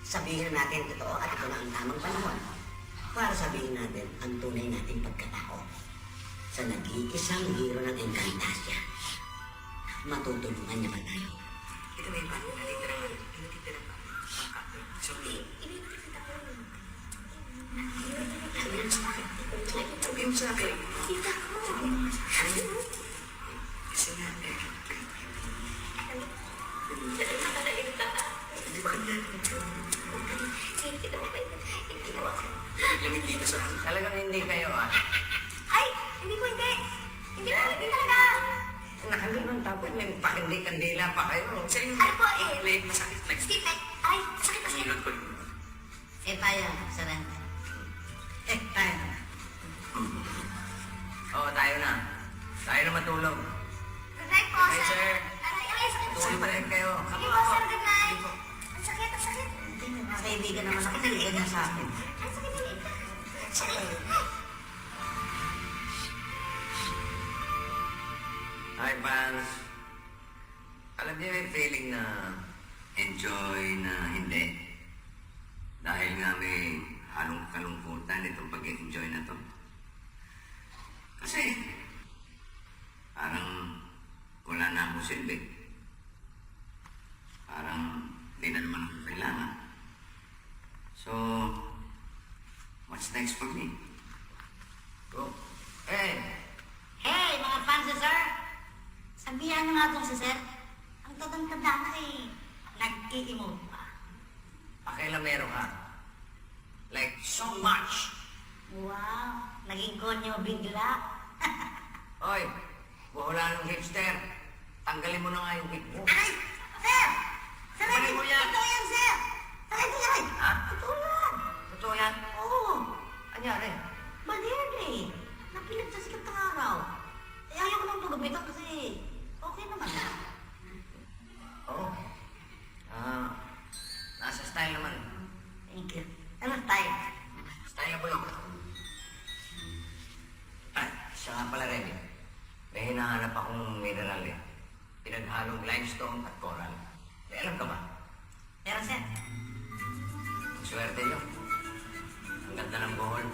Sabihin na natin totoo at ito na ang tamang panahon para sabihin natin ang tunay nating pagkatao sa nag-iisang hero ng Encantasia. Matutulungan niya ba tayo? Ito ba yung paano natitira pa? Natitira pa? Sorry. Sabihin sa akin. Kita ko. Kasi nga, hindi ba kanya? Lamig dito sa akin. Talagang hindi kayo, ah. Ay! Hindi po hindi! Hindi po hindi talaga! Nakaganon tapos may pakindi-kandila pa kayo. Ano po eh? Leg, masakit. Steve, ay! Sakit na sakit! Hilot ko. Tayo sa Renting. Tayo. Oo, tayo na. Tayo na matulog. Good night po, Hey, sir! sir. Ay, sakit na Tuloy pa sakit! rin kayo. Sige po, sir, good night! Ang sakit, ang sakit! Hindi mo mga kaibigan na masakit, hindi ganyan sa akin. Ang sakit, ang sakit! Hi, fans. Alam niyo yung feeling na enjoy na hindi. Dahil nga may halong kalungkutan itong pag-enjoy na to. Kasi, parang wala na akong silbi. Parang di na naman ako kailangan. So, what's next for me? Go. Hey! Hey, mga fans ni Sir! Sabihan niyo nga itong si Sir. Ang tatang-tanda na eh. Nag-i-emote pa. Pakilamero ka. Like, so much. Wow, naging konyo bigla. Oy, buhula ng hipster. Tanggalin mo na nga yung wig mo. Ay! Sir! Sir, Balik mo yan. Totoo yan, Sir! Sir, ito yan! Ha? Totoo yan! Totoo yan? Oo! Anyari? Malihan eh. Napilit sa sikat ng araw. Eh, ayaw ko nang pagabitan kasi okay naman na. Oo. Nasa style naman. Thank you. Ano tayo? Style na bulok. Ay, siya nga pala rin. May hinahanap akong mineral eh. Pinaghalong limestone at coral. May alam ka ba? Pero Sir, Swerte nyo. Ang ganda ng buhol.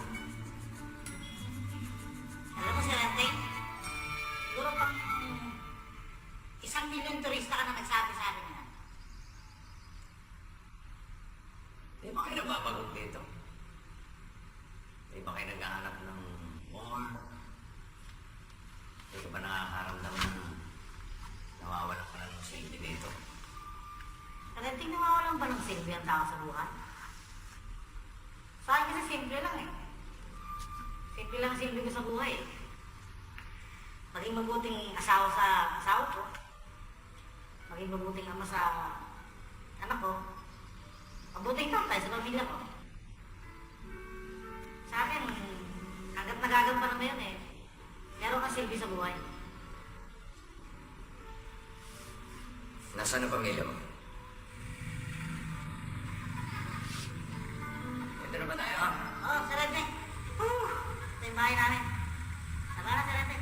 silbi ang tao sa buhay. Sa akin kasi simple lang eh. Simple lang ang silbi ko sa buhay eh. Maging mabuting asawa sa asawa ko. Maging mabuting ama sa anak ko. Mabuting tatay sa pamilya ko. Sa akin, hanggat nagagampanan na yun eh. Meron kang silbi sa buhay. Nasaan ang pamilya mo? Ito na ba tayo? Oh, Sarente. Ito yung bahay namin. Tama na, Sarente.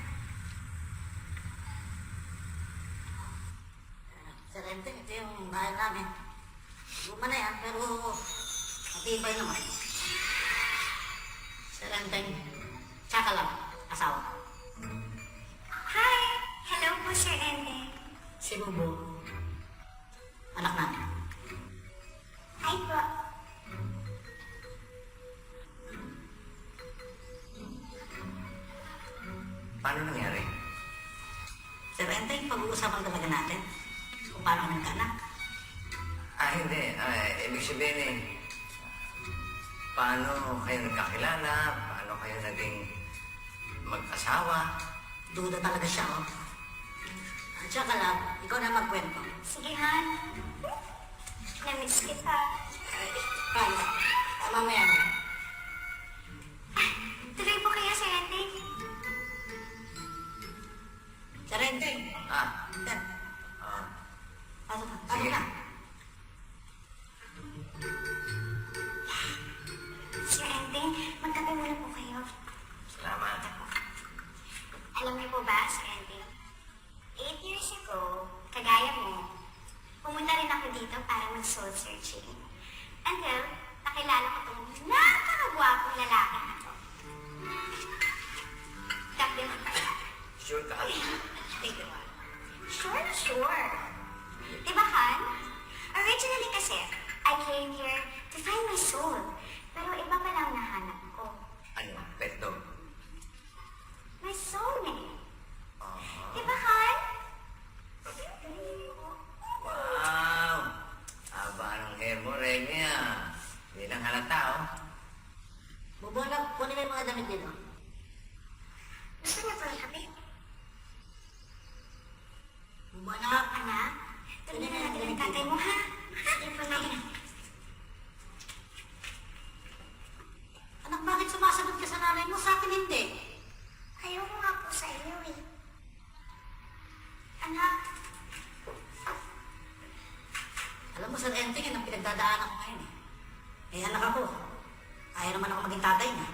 Sarente, ito yung bahay namin. Luma na yan, pero matibay naman. Sarente, tsaka lang, asawa. Hi! Hello po, Sir Ende. Si Bubo, anak namin. Hi po. Paano nangyari? Sarente, pag-uusapan talaga natin kung paano ka nagkaanak. Hindi. Ibig sabihin eh, paano kayo nagkakilala? Paano kayo naging mag-asawa? Duda talaga siya, oh. At saka lang, ikaw na magkwento. Sige, Han. Namiss kita. Paano? Mamaya na. Tuloy po kayo, Sir Ende. Sarente, Ah, Dan, ah, pasok ka. Sige. Pasok ka. Sir Ende, magkape muna po kayo. salamat. Alam niyo po ba, Sir Ende? 8 years ago, kagaya mo, pumunta rin ako dito para mag-soul searching. Until, nakilala ko itong napakagwapong lalaki na to. Dr. Magpala. Sure ka? Thank you, ma'am. Sure na sure. Diba, Han? Originally kasi, I came here to find my soul. Pero iba pa lang nahanap ko. Ano? Pet dog? My soulmate. Ah, Diba, Han? wow! Aba ng hair mo, Remy ah. Hindi lang halata, oh. Bubo na, kunin mo yung mga damit dito. Gusto niyo pa kami? Bubo na. Anak, tuloy na natin ang tatay mo, ha? Sige po na yan. Anak, bakit sumasagot ka sa nanay mo? Sa akin hindi. Ayoko nga po sa iyo, eh. Anak, Alam mo, Sir Ente, yan ang pinagdadaanan ko ngayon eh. Eh, anak ako. Ayaw naman ako maging tatay niya.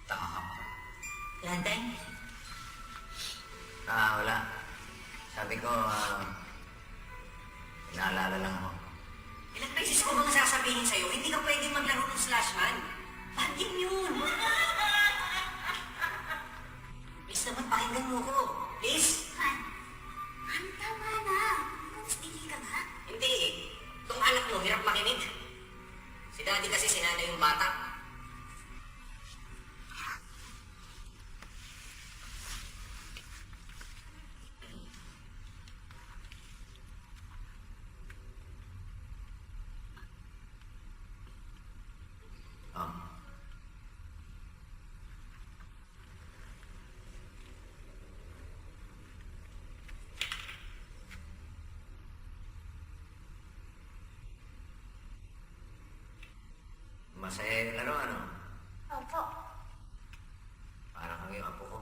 Tama ka. Sir Ente, Wala. Sabi ko, inaalala lang ako. Ilang beses ko bang sasabihin sa'yo, hindi ka pwede maglaro ng slashman? Bad game yun. please naman, pakinggan mo ko. Please? Han, tama na. Mas bigay ka nga. Hindi eh. Itong anak mo, hirap makinig. Si daddy kasi sinanay yung bata. Oh. Masaya yung laro, ano? Opo. Parang kang yung apo ko.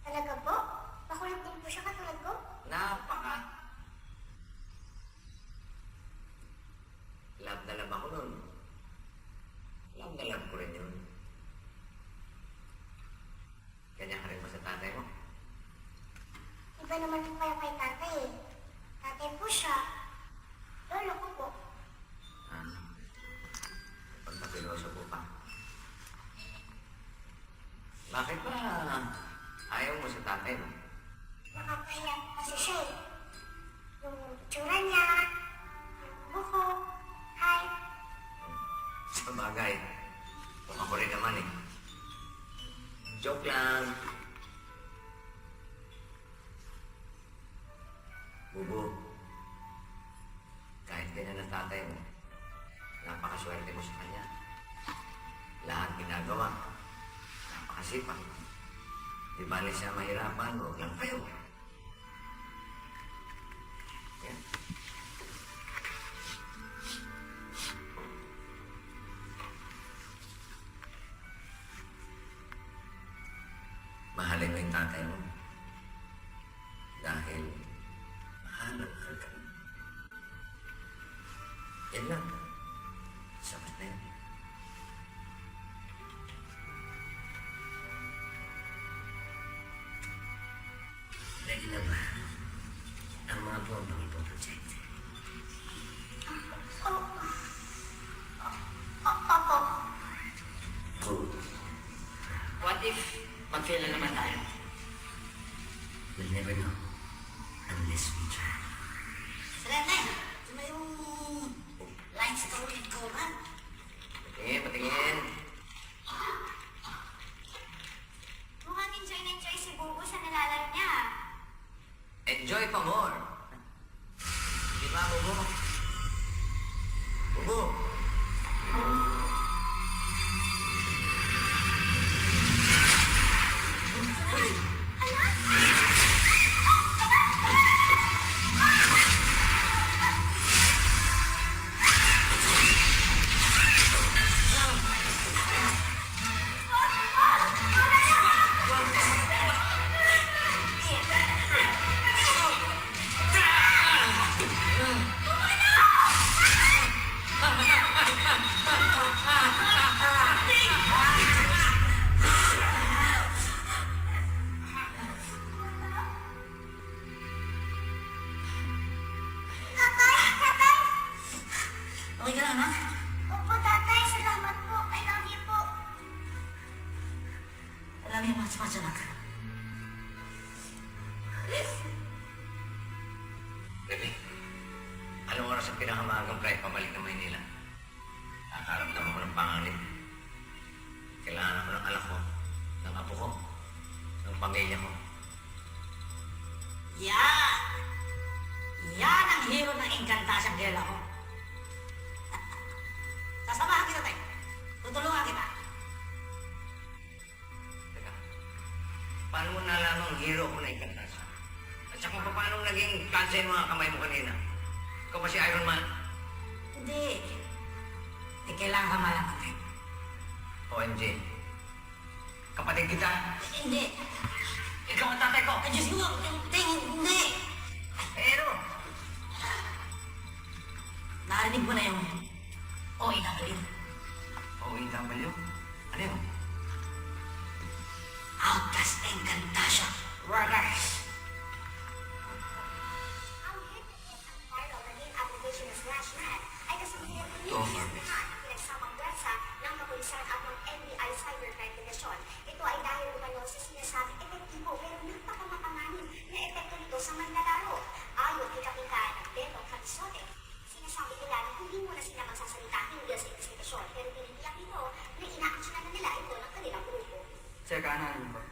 Talaga po? Makulit din po siya katulad ko? Napaka. Love na love ako nun. Love na love ko rin yun. Ganyan ka rin ba sa tatay mo? Iba naman po kayo kay tatay eh. Tatay po siya. Lolo ko po. Pagkapiloso po pa. Bakit ba ayaw mo sa tatay mo? Nakakahiya po kasi siya eh. Yung tsura niya, yung buko, height. Sa bagay, kung ako rin naman eh. Joke lang. Bubo, kahit ganyan ang tatay mo, nakasipag. Di ba siya mahirapan, huwag lang kayo. Yan. Mahalin mo yung tatay mo. Dahil mahal na mahal ka. Yan lang. Sapat na yun. Ready na ba ang mga bombang ipoproject? Opo. Good. What if mag-fail na naman tayo? We'll never know unless we try. Rene, ito na yung lines sa ulit ko, ha? Patingin, patingin. Mukhang enjoy na enjoy si Bubu sa nilalaro niya. Enjoy pa more. Di ba, Bubo? Bubo! Okay ka lang, ha? Opo, tatay. Salamat po. I love you po. Alam mo yung mas anak. Bebe, anong oras ang pinakamagang flight pabalik ng Maynila? Nakaramdam ako ng panganib. Kailangan ako ng anak ko, ng apo ko, ng pamilya ko. Yan! Yan ang hero ng Encantasia Girl ako. Sasamahan kita, tay. Tutulungan kita. Teka, paano mo nalamang hero ko na Encantasia? At saka paano naging kansa yung mga kamay mo kanina? Ikaw ba si Iron Man? Hindi. Eh, kailangan ka malaman, tay. OMG. Kapatid kita. Hindi. Ikaw ang tatay ko. Ay, Diyos ko, hindi. Pero, Narinig mo na yung OAW. OAW? Ano yun? Outcast Encantasia Workers. Ang hit at viral na game application na Slash Mad ay kasabihan ng Oh, pinagsamang bansa ng kapulisan at ng NBI Cybercrime Division. Ito ay dahil umano sa sinasabing epektibo pero napakamapanganib na epekto nito sa manlalaro. Ayon kay Kapitan Beto Canisote, sinasabi nila na hindi muna sila magsasalita hinggil sa investigasyon pero tiniyak nito na inaaksyonan na nila ito ng kanilang grupo. Sir, kaanahan mo ba?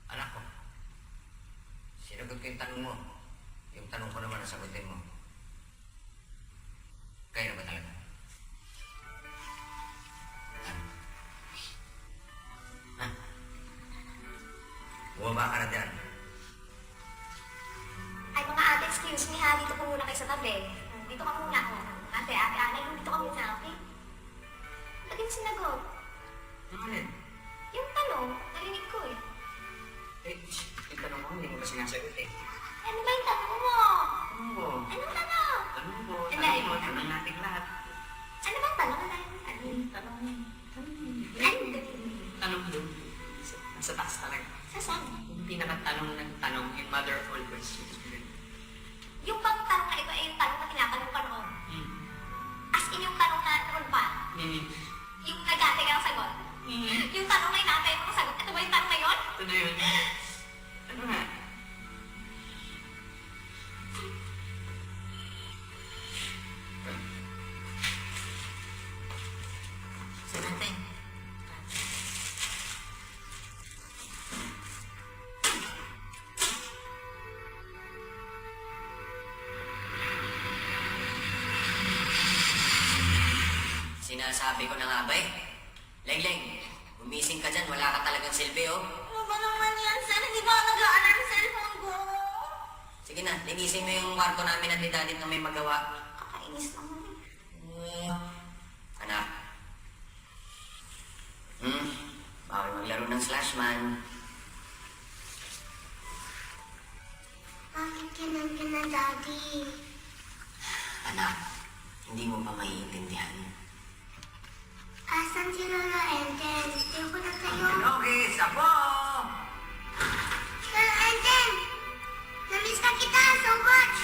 Anak ko. Sinagot ko yung tanong mo. Yung tanong ko naman nasagutin mo. Kaya na ba talaga? Ha? Bumaba ka na dyan. Ay mga ate, excuse me ha, dito po muna kayo sa tabi. Dito ka muna. Ate, anay, dito ka muna, okay? Lagi mo sinagot. Ano yun? Yung tanong, narinig ko eh. Yung tanong ko, hindi mo ba sinasagot eh? Ano ba yung tanong mo? Tanong ko. Anong tanong? Tanong ko. Hindi. Tanong mo. Tanong natin lahat. Ano bang tanong? Ano yung tanong? Tanong. Ano? Tanong doon. Sa taas talaga. Sa saan? Yung pinakatanong ng tanong in mother of all questions. Yung bang tanong na ito ay yung tanong na tinatanong ka noon? Hmm. As in yung tanong na noon pa? Hmm. Yung nag-ate ka ng sagot? Hmm. Yung tanong na inatay mo ng sagot? Ito ba yung tanong na yun? Ito na yun. Ano nga? Sige, Sinasabi ko na nga ba eh. Leng-leng, gumising ka dyan, wala ka talagang silbi, oh. Ano ba naman yan, sir? Hindi ba nag-aaral yung cellphone ko? Sige na, linisin mo yung kwarto namin at ni Daddy na may magawa. Kakainis naman eh. Anak. Bawal maglaro ng slashman. Bakit ganun, Daddy? Anak, hindi mo pa maiintindihan. Asan si Lola Enten? Hindi ko na tayo. Okay, sapo! Lola Enten! Namiss ka kita so much!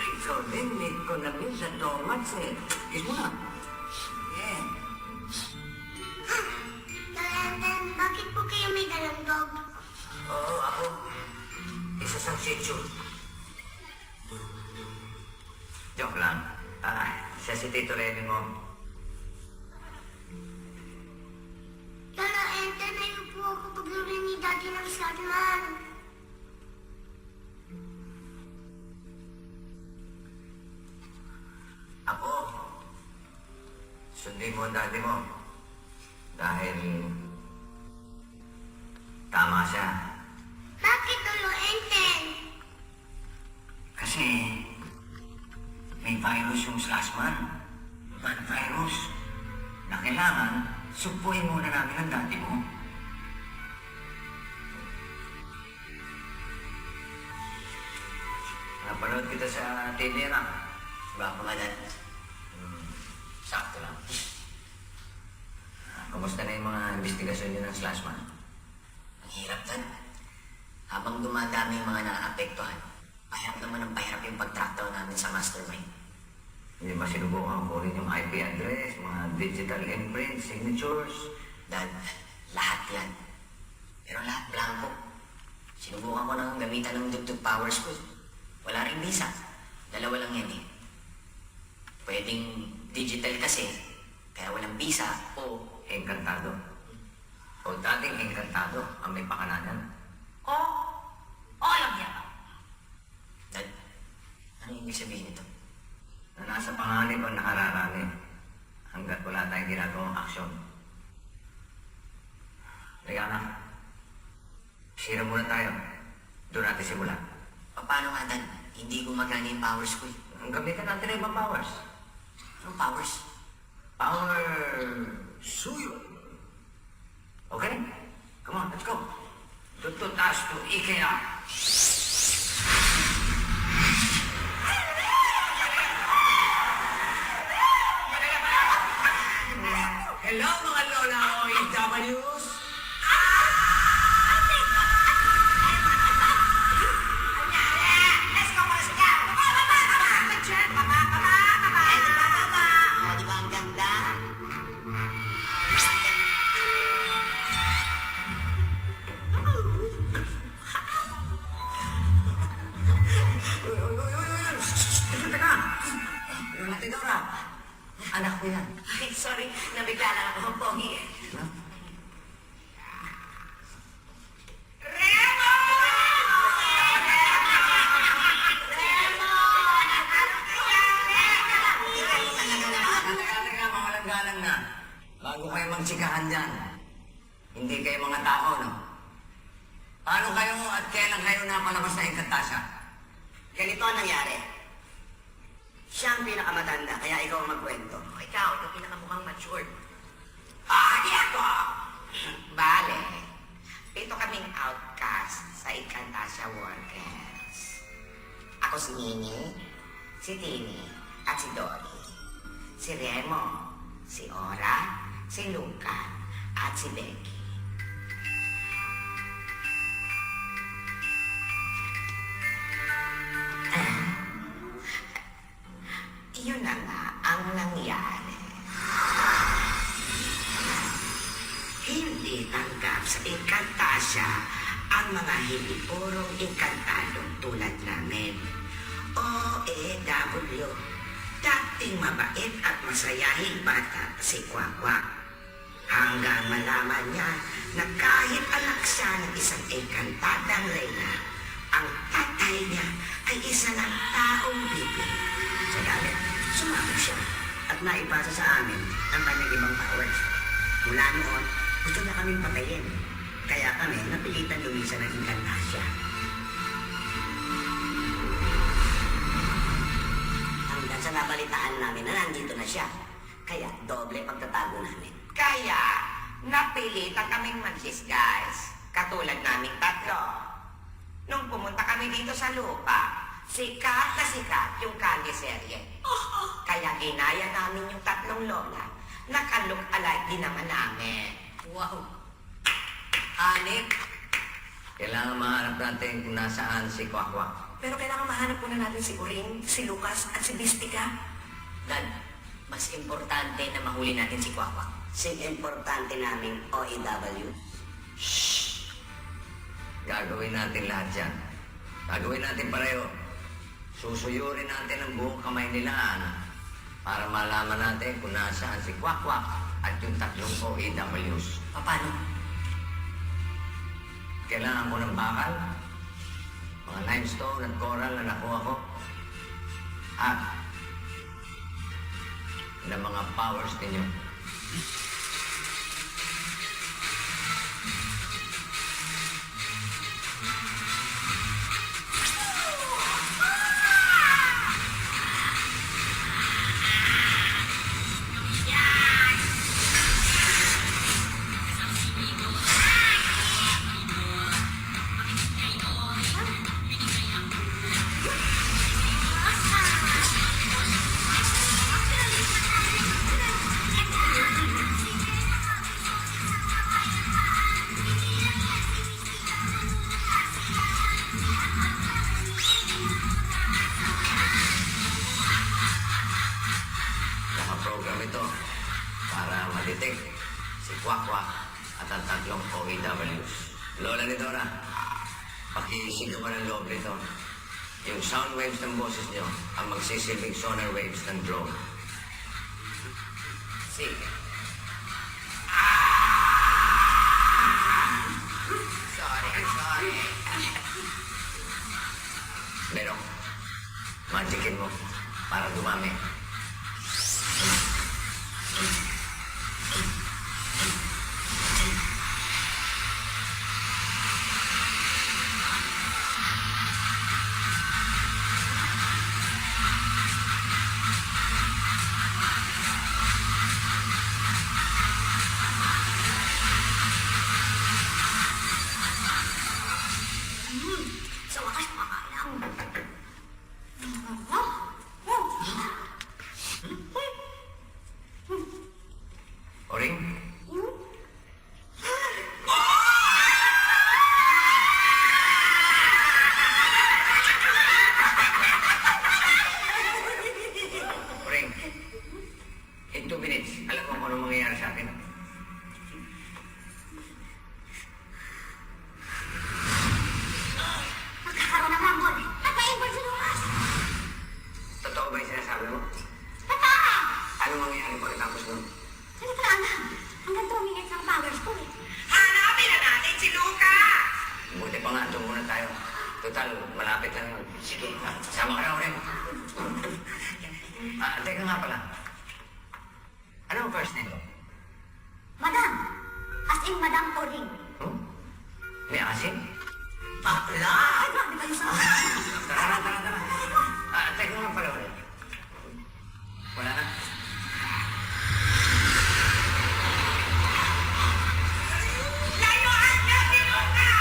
Ikaw din, need ko na minsan donuts eh. Kiss mo na. Yeah. Lola Enten, bakit po kayo may dalang dog? Oo, ako. Isa sa Shih Tzu. Joke lang. Siya si Tito Remy mo. Lola Enten, ayaw po ako paglaro ni Daddy ng Slugman. Ako, sundin mo ang daddy mo. Dahil tama siya. Bakit, Lola Enten? Kasi may virus yung slashman. Bad virus. Na kailangan, supuin muna namin ang daddy mo. Napanood kita sa TV na. Baka nga, Dad. Sakto lang. Kumusta na yung mga investigasyon niyo ng slashman? Ang hirap, Dad. Habang dumadami yung mga naaapektuhan, pahirap naman ang pahirap yung pagtraktaw namin sa mastermind. Hindi ba sinubukan ko rin yung IP address, mga digital imprint, signatures? Dad, lahat yan. Pero lahat blanco. Sinubukan ko nang gamitan ng dugtog powers ko. Wala ring visa. Dalawa lang yan eh. Pwedeng digital kasi, kaya walang visa o Engkantado. O dating engkantado ang may pakalanan. Alam niya. Dad, ano ibig sabihin nito? Na nasa panganib o nakararami hanggat wala tayong ginagawang aksyon. Diana, sira muna tayo. Doon natin simulan. Paano nga, Dad? Hindi gumagana yung powers ko eh. Ang gamitan natin ay ibang powers. Anong powers? Power suyo. Okay? Come on, let's go. Tututas to IKEA. Hello mga lola OFWs! Let's go, let's go! Di ba ang ganda? Teka! Ate Dora, anak ko yan. Ay, sorry, nabigla lang ako ng pogi eh. Teka, mawalang galang na. Bago kayo magsikahan dyan, hindi kayo mga tao, no? Paano kayo at kailan kayo napalabas na Encantasia? Ganito ang nangyari. Siya ang pinakamatanda, kaya ikaw ang magkwento. Ikaw, ikaw pinakamukhang matured. Di ako! Bale, ito kaming outcast sa Encantasia Workers. Ako si Nini, si Tini, at si Dory. Si Remo, si Ora, si Luca, at si Becky. Yun na nga ang nangyari. Hindi tanggap sa Encantasia ang mga hindi purong engkantadong tulad namin. OFW, dating mabait at masayahing bata si Kwakwa. Hanggang malaman niya na kahit anak siya ng isang engkantadang reyna, ang tatay niya ay isa ng taong bibig. Sa galit, sumabot siya at naipasa sa amin ang kanyang ibang powers. Mula noon, gusto na kaming patayin. Kaya kami napilitan lumisan ng Encantasia. Hanggang sa nabalitaan namin na nandito na siya. Kaya doble pagtatago namin. Kaya, napilitan kaming mag-disguise. Katulad naming tatlo. Nung pumunta kami dito sa lupa, sikat na sikat yung Kalye serye. Kaya ginaya namin yung tatlong lola. Naka-look alike din naman namin. Wow! Hanip! Kailangan mahanap natin kung nasaan si Kwakwak. Pero kailangan mahanap muna natin si Uring, si Lucas, at si Bistika. Dad, mas importante na mahuli natin si Kwakwak. Si importante naming OEW. Gagawin natin lahat yan. Gagawin natin pareho. Susuyurin natin ang buong kamay nila, Ana, para malaman natin kung nasaan si Kwakwak at yung tatlong OEWs. Paano? Kailangan ko ng bakal, mga limestone at coral na nakuha ko, at ng mga powers ninyo. Nakaprogram ito para ma-detect si Kwakwak at ang tatlong OEWs. Lola ni Dora, pakisig ko ng loob nito. Yung sound waves ng boses nyo ang magsisilbing sonar waves ng drone. Sige. Sorry. Merong, magicin mo para dumami. Sa wakas, makakailangan. Oring, Oring, in 2 minutes, alam mo kung anong mangyayari sa atin. Magkakaroon ng rambol. At ma-involve si Lucas. Totoo ba yung sinasabi mo? Totoo! Ano mangyayari pagkatapos nun? Hindi ko na alam. Hanggang 2 minutes ang powers ko eh. Hanapin na natin si Luca! Buti pa nga, doon muna tayo. Total, malapit lang yun. Sige, sama ka na, Oring. Teka nga pala. Ano ang first name mo? Madam! As in Madam Uring. Hmm? May asin? Bakla! Ay, grabe kayo sa Tara. Teka nga pala, Oring. Wala na. Layuan niya si Luca!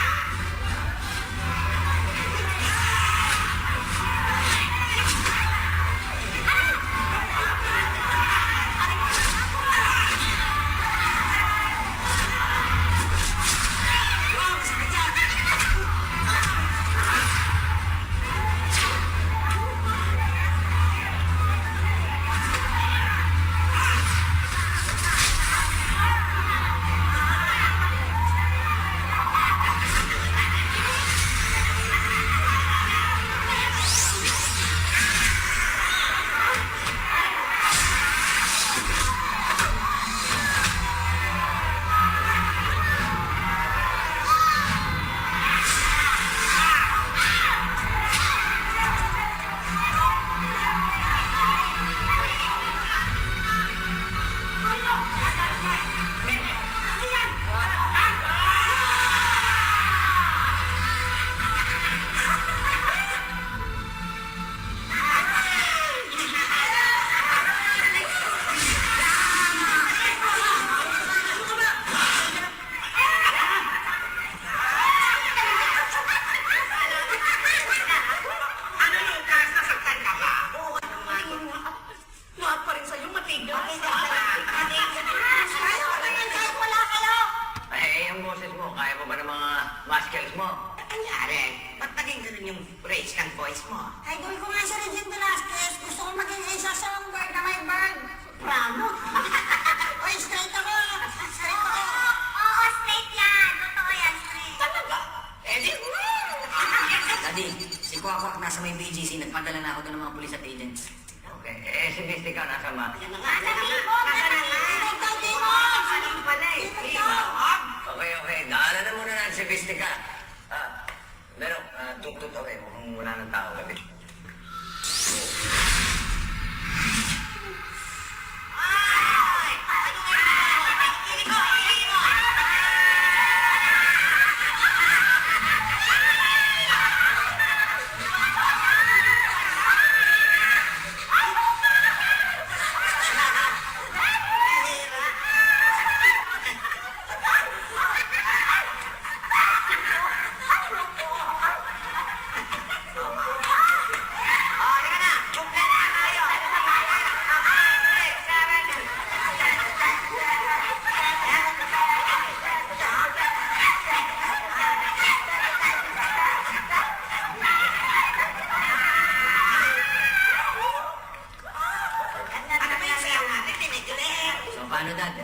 boses mo? Kaya mo ba ng mga muscles mo? Nangyari, ba't naging ganun yung race kang voice mo? Idol ko nga si Regine Velasquez. Gusto ko maging isa sa bird na may bird. Bravo. Oy, straight ako. Straight ako. Oo, straight yan. Totoo yan, straight. Talaga? Eh di, Daddy, si Kwakwak nasa may BGC. Nagpadala na ako doon ng mga police at agents. Okay, si Mystica nasa ma. yan na nga. Nasa Timog, nasa Timog. Alam pala eh. Timog. Okay. Daanan na muna natin si Mystica. Pero, tutut okay. Mukhang wala ng tao gabi. Ano ba yung sayaw natin? Tinigilig. So, paano, Dad?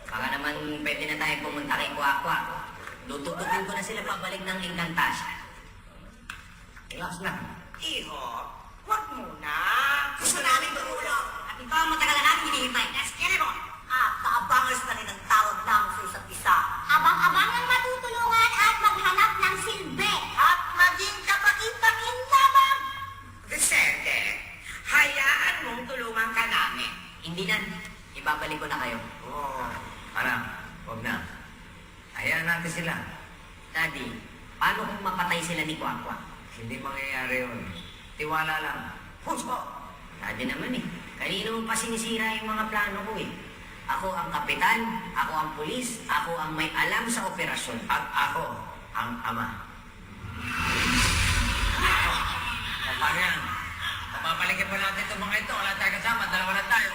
Baka naman pwede na tayo pumunta kay Kwakwak. Tututukin ko na sila pabalik ng Encantasia. Relax lang. Iho, wag muna. Gusto namin tumulong. At ito ang matagal na namin hinihintay. Yes, Kirimo. Kaabangas na rin ang tawag namin sa isa't isa. Abang-abang ang matutulungan at maghanap ng silbi. At maging kapakit-pakintabang. Vicente, hayaan mong tulungan ka namin. Hindi na. Ibabalik ko na kayo. Oh. Anak, huwag na. Hayaan natin sila. Daddy, paano kung mapatay sila ni Kwakwak? Hindi mangyayari yun. Tiwala lang. Puso. Daddy naman eh. Kanino mo pa sinisira yung mga plano ko eh. Ako ang kapitan, ako ang pulis, ako ang may alam sa operasyon, at ako ang ama. Paano yan? Papapalikin pa natin itong mga ito. Wala tayo kasama. Dalawa na tayo.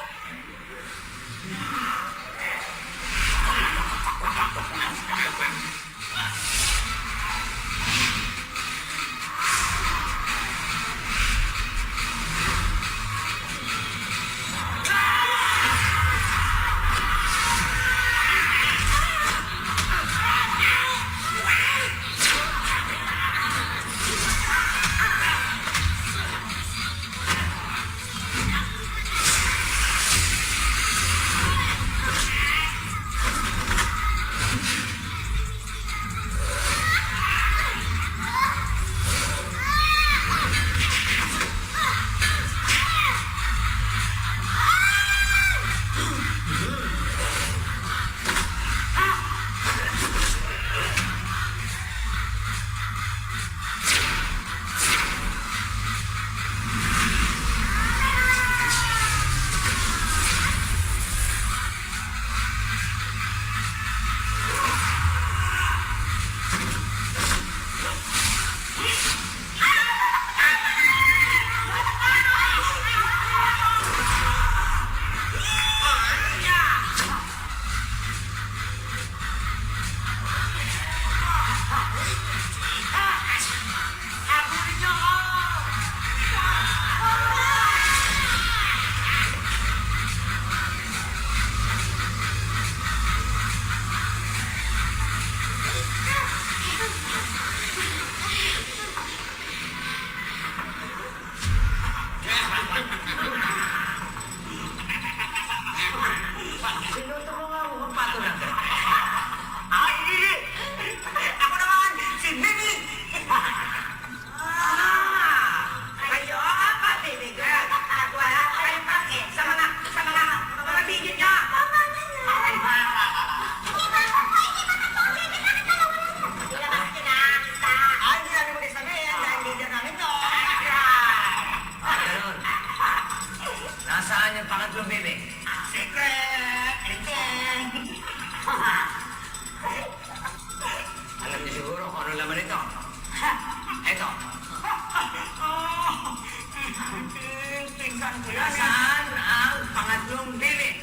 Nasaan ang pangatlong bili?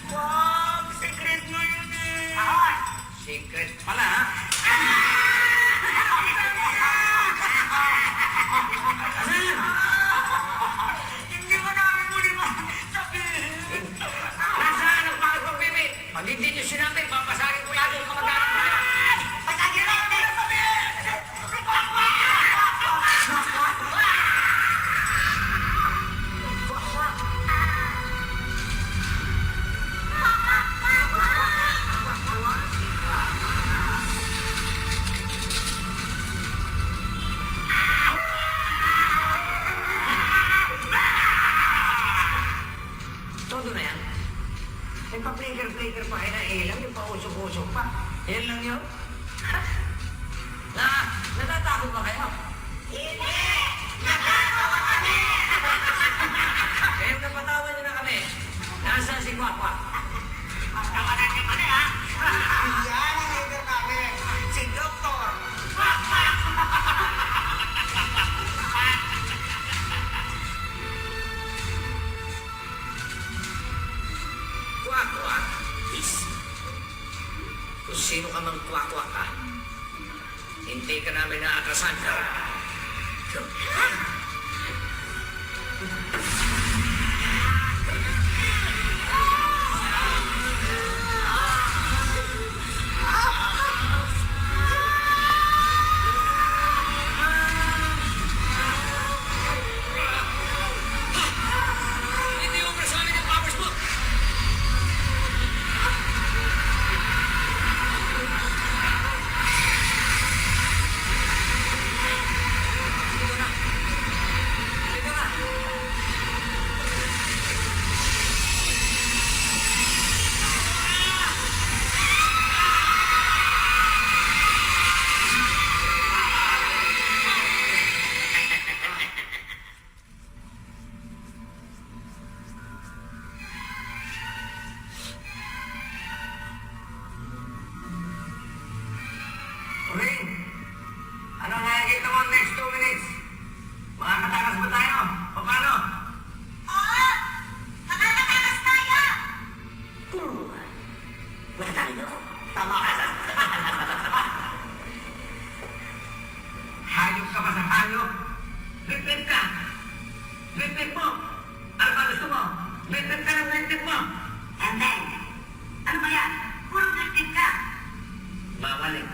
Wow, secret mo yun eh. Secret Pala, ha? Asan? Hindi mo namin muli sabihin. Nasaan ang bakit magbibig? Pag hindi nyo sinabi, papasagin ko lalo yung kamag-anak tayo. Pasagin na hindi sabihin! Si Papa! Todo na yan. May pa-flicker-flicker pa kayo na ilang, yung pa-usok-usok pa. Yan lang yun. Natatakot ba kayo? Hindi! Nakakawa kami! Kaya napatawan nyo na kami. Nasaan si Kwakwa? Pagkawalan niyo kami, ha? Yan ang leader namin, si Doktor. Kwakwa? Is. Kung sino ka mang kwakwa ka, hindi ka namin naakasan. Hindi mo sa amin ang powers mo! Ring! Ano nakikita mo next 2 minutes? Makakatakas ba tayo? O paano? Oo! Makakatakas tayo! Matatalo ako. Tama ka. Hayop ka ba sa hayop? Lipit ka! Lipit mo! Ano ba gusto mo? Lipit ka ng lipit mo! And then, ano ba yan? Puro victim ka! Bawal eh.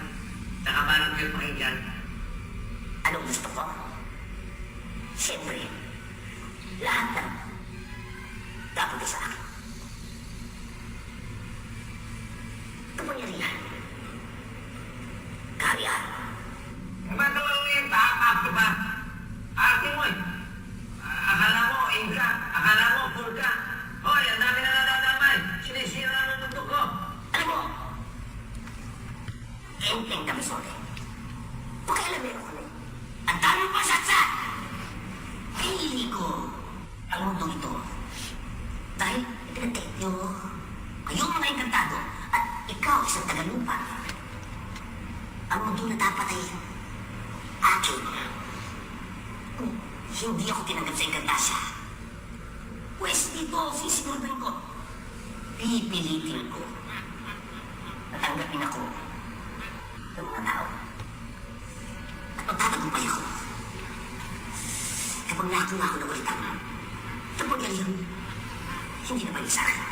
Saka parang kayo pakinggan. Anong gusto ko? Siyempre, lahat ng dapat sa akin. Kapangyarihan. Kaharian. Ba't naman yung taap ka ba? Arte mo eh. Akala mo, Inka. Akala mo, Purka. Hoy, ang dami na nadadamay. Sinisira ng mundo ko. Alam mo, enteng kami sorry. Pakialamero kami. Ang dami mo pasatsat! Hindi ko ang mundo ito. Dahil ipinag-take nyo kayong mga engkantado at ikaw isang tagalupa. Ang mundo na dapat ay akin. Hindi ako tinanggap sa engkantasya. Pwes dito, sisiguraduhin ko. Pipilitin ko. Natanggapin ako ng mga tao. At magtatagumpay ako. Kapag nakuha ko na ulit ang kapangyarihan, hindi na balik sa akin.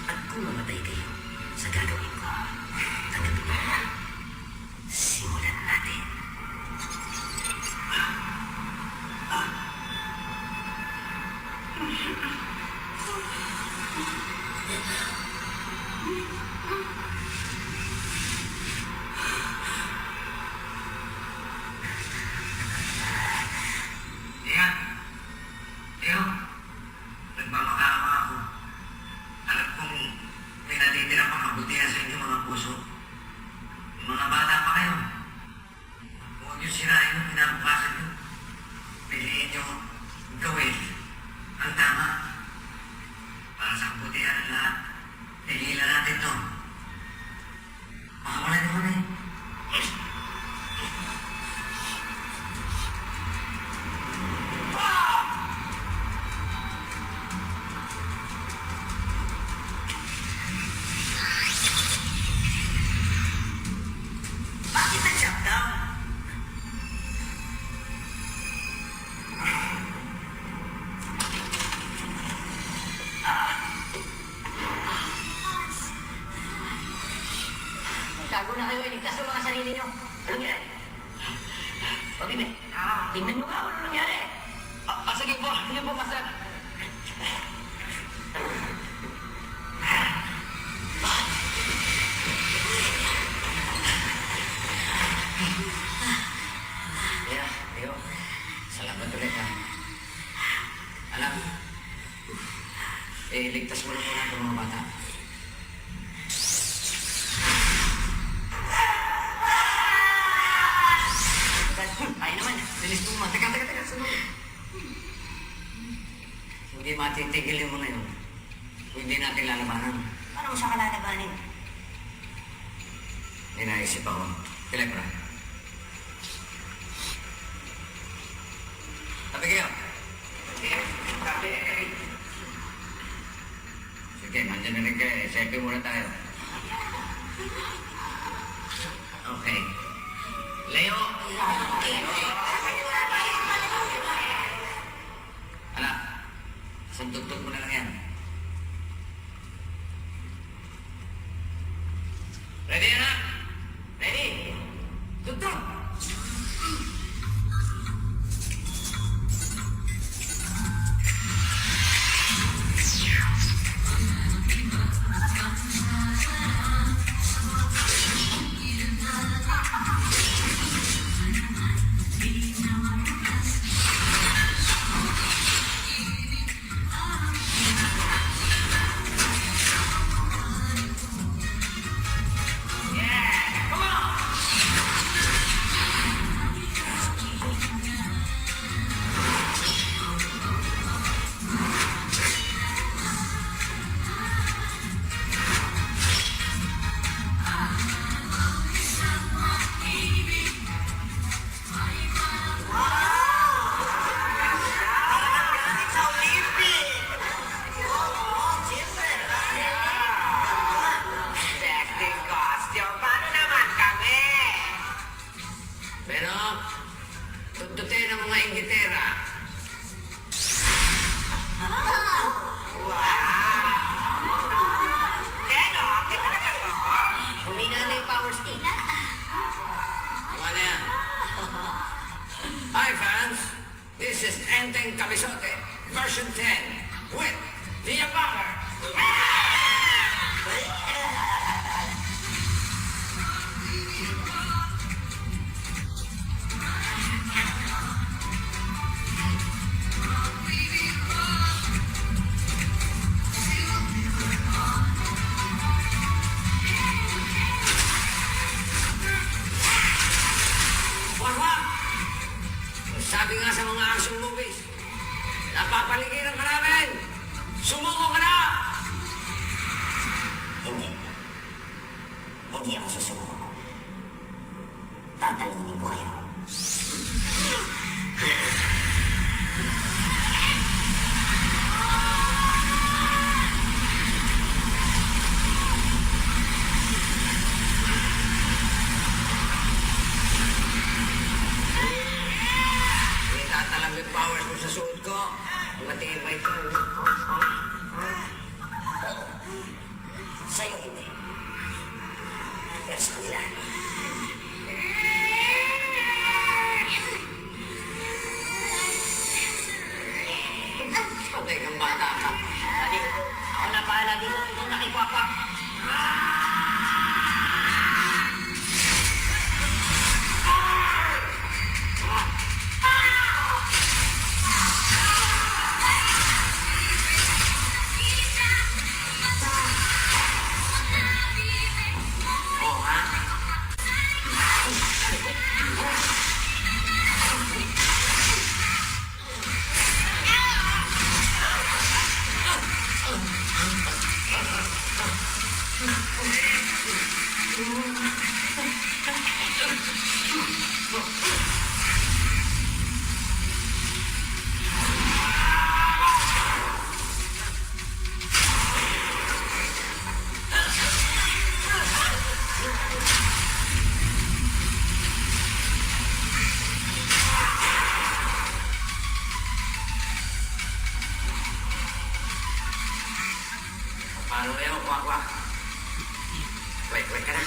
At kung mamatay kayo sa gagawin ko, tanggapin mo na. Simulan natin. Tiyan. Tiyo. Nagmamakaawa ako. Alam kong may natitira pang kabutihan sa inyo. Tigilan natin to. Makawala naman eh. Bakit nag-shut down? Magtago na kayo, iligtas ang mga sarili nyo. Anong yan? Pabime, tingnan mo nga kung ano nangyari. Sige po, Master. Yeah, Leo. Salamat ulit ha. Alam, ligtas mo na muna itong mga bata. Ay naman, bilis mo naman. Teka, sunod. Hindi matitigil yung mga yun. Kung hindi natin lalabanan. Paano mo siya kalalabanin? May naisip ako. Telepra. Tabi kayo. Sige, mandyan na rin kayo. Selfie muna tayo. Okay. Leo! Anak, sandugtog mo na lang yan. Ready, anak? Ready? Tugtog! Acting costume, paano naman kami? Pero, tuntutin ang mga inggitera. Keno, kita na kayo. Humina na yung power stick. Tama na yan. Hi fans, this is Enteng Kabisote, version 10, with Via Power. Wag! Sabi nga sa mga action movies, napapaligiran ka namin! Sumuko ka na! Hindi. Hindi ako susuko. Tatalunin ko kayo. Hindi tatalam yung powers mo sa suot ko. Matibay ko. Sa'yo hindi. Pero sa kanila. Patay kang bata ka. Dadi, ako na bahala dito. Ito nakikwakwa. Oo ha? Paano ngayon, kwak-kwak? Wait ka na.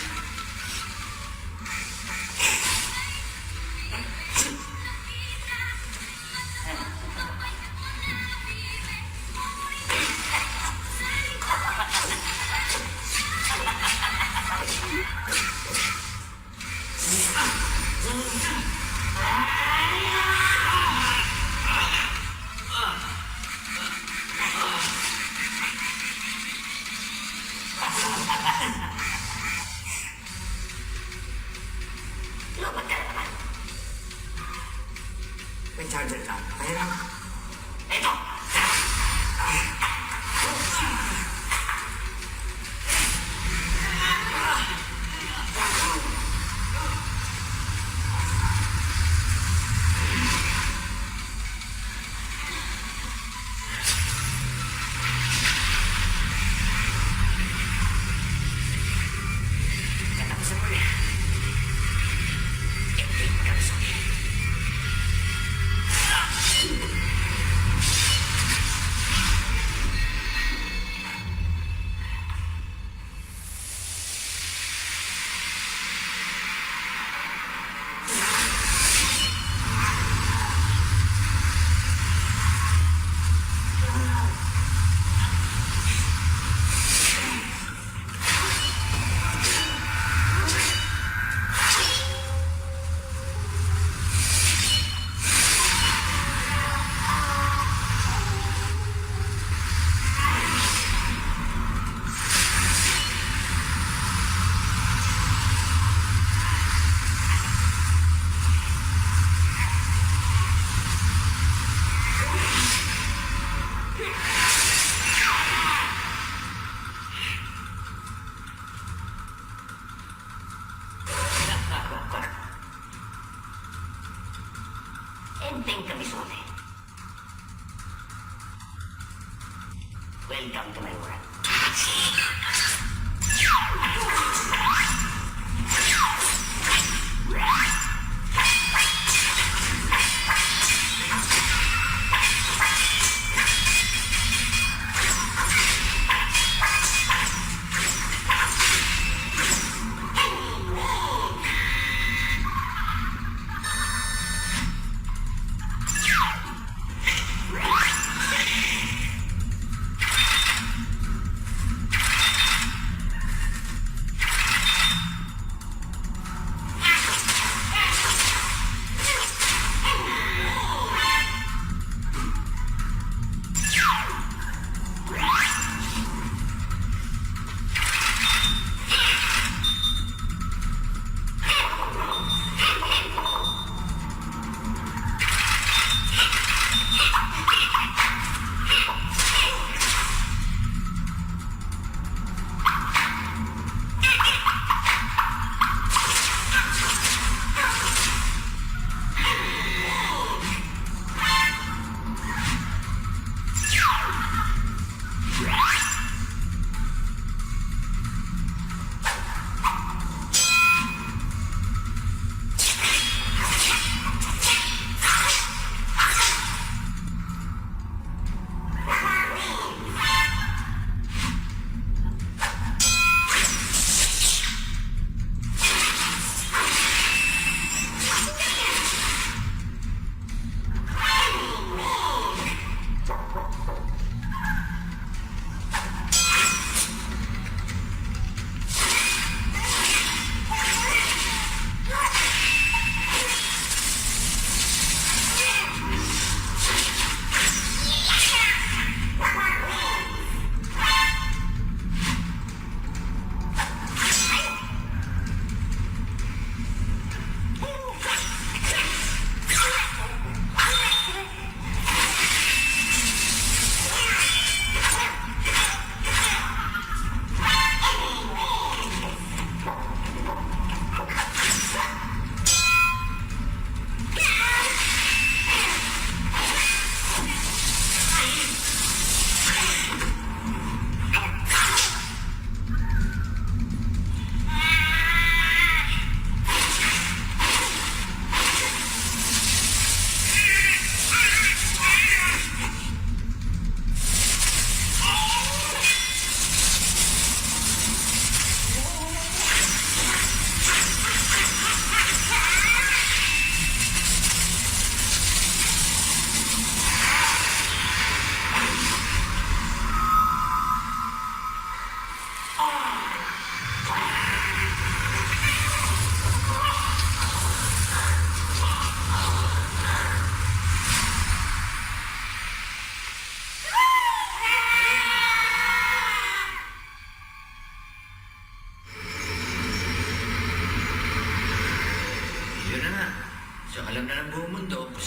Lobat ka na naman. May charger ka. Kaya lang. Ito! Katapusan mo na. Hindi mo kami sabi. Ending kami sole. Welcome to my world.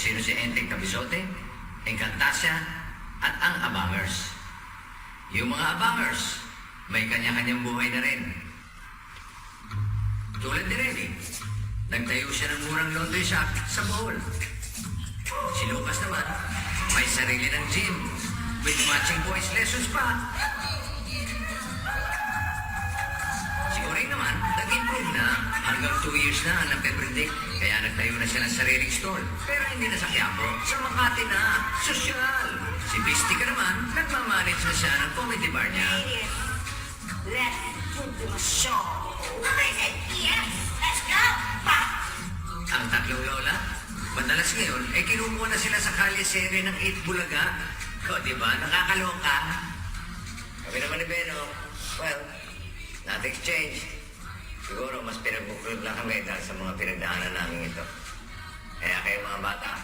sino si Enteng Cabizote, Encantasia, at ang Abangers. Yung mga Abangers, may kanya-kanyang buhay na rin. Tulad ni Remy, nagtayo siya ng murang laundry shop sa Bohol. Si Lucas naman, may sarili ng gym with matching voice lessons pa. Si Oring naman, nag-improve na. Hanggang 2 years na ang nagpe-predict. Kaya nagtayo na siya ng sariling stall. Pero hindi na sa Quiapo, sa Makati na. Sosyal. Si Bistika naman, nagmamanage na siya ng comedy bar niya. Let's do the show. I said, yes, let's go! Pa! Ang tatlong lola, madalas ngayon, kinukuha na sila sa kalye serye ng 8 Bulaga. O, diba? Nakakaloka. Kami naman ni Beno, well, nothing's changed. Siguro mas pinagbuklod lang kami dahil sa mga pinagdaanan namin ito. Kaya kayo mga bata,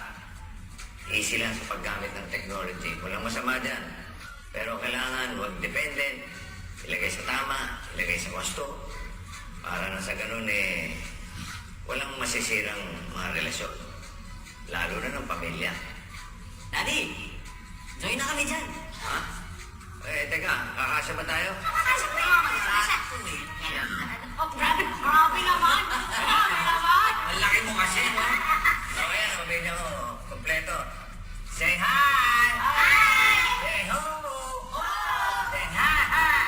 easy lang sa paggamit ng technology. Walang masama dyan. Pero kailangan huwag dependent, ilagay sa tama, ilagay sa wasto. Para na sa ganun walang masisirang mga relasyon. Lalo na ng pamilya. Daddy, join na kami dyan. Ha? Teka, kakasya ba tayo? Oh, grabe naman! Grabe naman! Ang laki mo kasi, no? So, ayan, pamilya mo, kompleto. Say hi! Hi! Say ho! Say hi!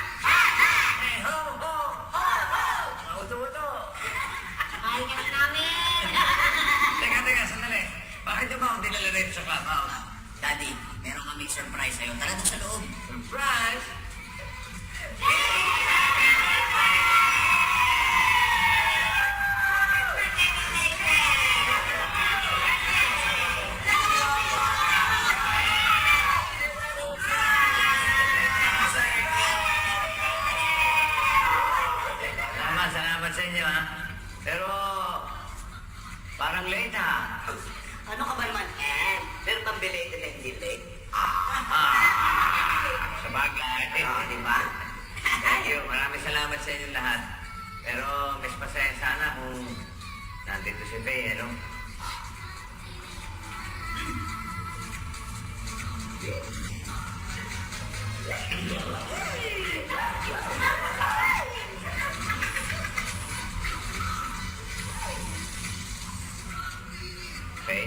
Say ho! Mga uto-uto. Mahal ka na namin! Teka, sandali. Bakit niyo ba ako dinala rito sa clubhouse? Daddy, meron kaming surprise sa'yo. Tara doon sa loob. Surprise! Salamat sa inyo, ha? Pero, parang late, ha? Ano ka ba naman, meron bang belated na hindi late? Sa bagay, di ba? Thank you. Maraming salamat sa inyong lahat. Pero, mas masaya sana kung nandito si Faye, ano? Faye?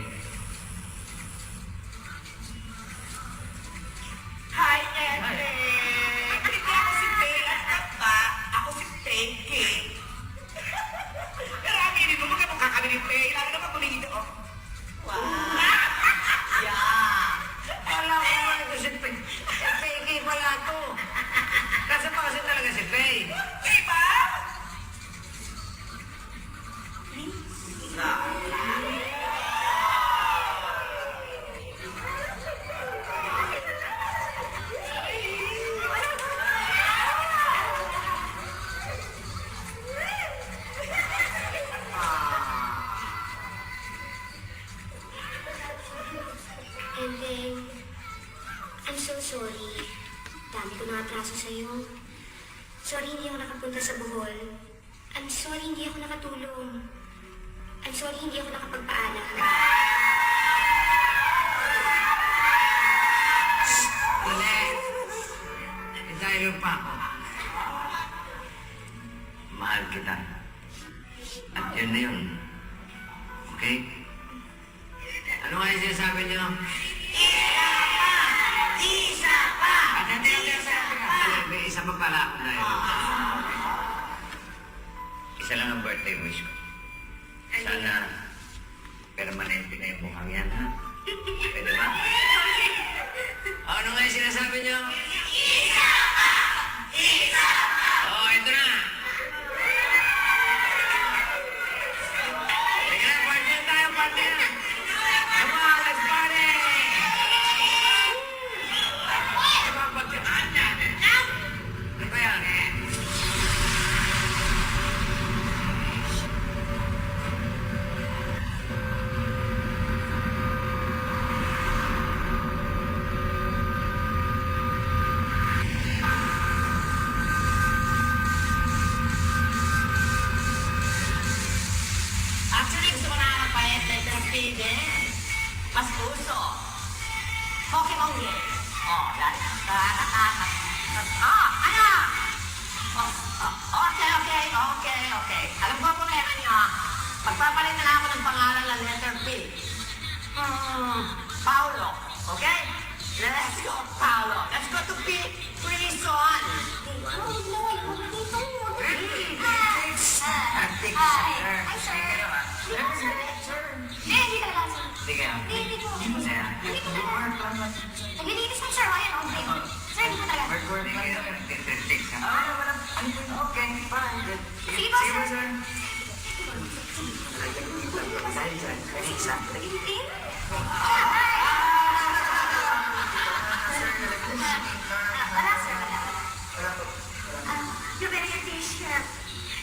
Hi, Ete! Hindi ako si Faye at ba? Ako si Faye. Pero aminin mo, magkamukha kami ni Faye. Lalo naman kumingito, oh. Wow! Yeah! Alam ko ba ito si Faye? Si Faye pala ito. Kasi pa kasi talaga si Faye. Diba? And then, I'm so sorry. Dami ko nakatraso sa'yo. Sorry hindi ako nakapunta sa Bohol. I'm sorry hindi ako nakatulong. I'm sorry hindi ako nakapagpaalam. Ulit! Dahil pa ako. Mahal kita. At yun na yun. Okay? Ano nga yung sinasabi niyo? Isa pa! At hindi may isa pa pala ako na yun. Isa lang ang birthday wish ko. Sana permanente na yung mukhang yan, ha? Pwede ba? Ano nga yung sinasabi niyo? Isa pa! Isa pa! Oh, ito na! Sige na, party na tayo, party na! Come on, let's party! Come on, pagkaan yan! Ano ba yan? Actually, gusto ko na ng palit ng pide. Mas puso. Pokemon game. Oh, yan. Ano? Okay. Alam ko po meron niyo. Magpapalit na ako ng pangalan ng letter P. Paulo. Okay? Let's go, Paulo. Let's go to Prison. Hi, sir. Hindi talaga, sir. Hindi kayo. Hindi po. Masaya. Hindi po talaga. Naglilinis lang, sir. Ayan, okay. Sir, hindi po talaga. Recording kayo. Take ka. Okay, fine. Good. Sige po, sir. Exactly. Wala, sir. Wala. You're very efficient.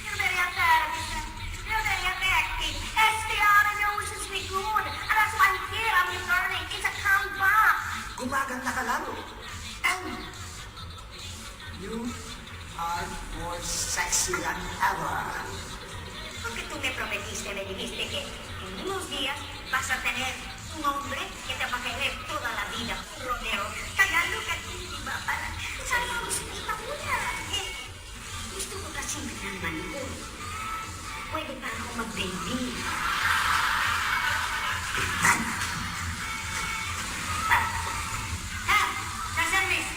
You're very intelligent. You're very effective. Estiara niya usos ni good. And that's why I'm here. I'm learning. It's a comeback. Gumaganda ka lalo. And you are more sexy than ever. Porque tú me prometiste, me dijiste que en unos días vas a tener un hombre que te va a querer toda la vida, un Romeo. Kaya look at me, diba? Parang, sana gusto kita ko na. Gusto ko kasi naman ko. Pwede pa ako mag-baby. Kaservis!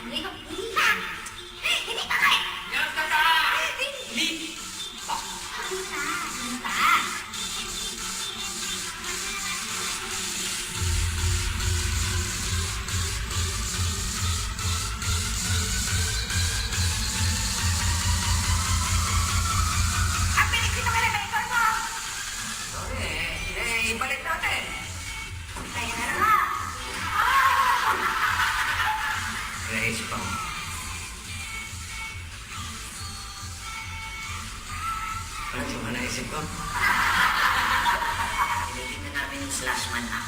Hindi ko. Hindi ka kaya. Ang pinig ng elevator mo! Ibalik natin. Kaya na nga. Naisip ako. Ano yung naisip ko? Ilipin na namin yung slash man app.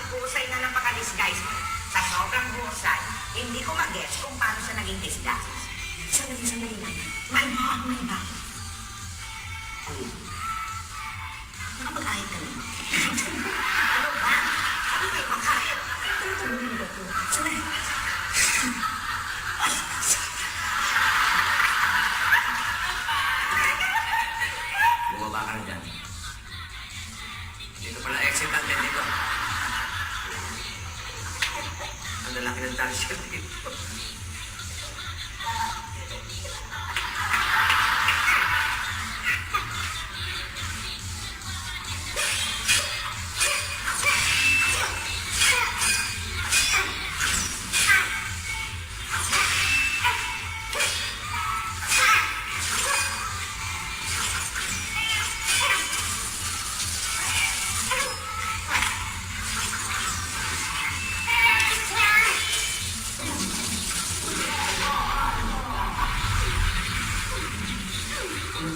Husay na ng pagka-disguise mo. Sa sobrang husay, hindi ko mag-gets kung paano siya naging disguise. Sandali lang. May ba? Nakapag-ahit ka na. Ano ba? Ano may makahit? Sandali. Bumaba ka na dyan. Dito pala exit natin dito. Ang lalaki ng tansya dito.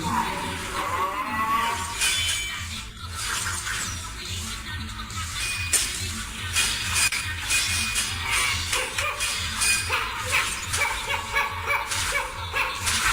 Hi.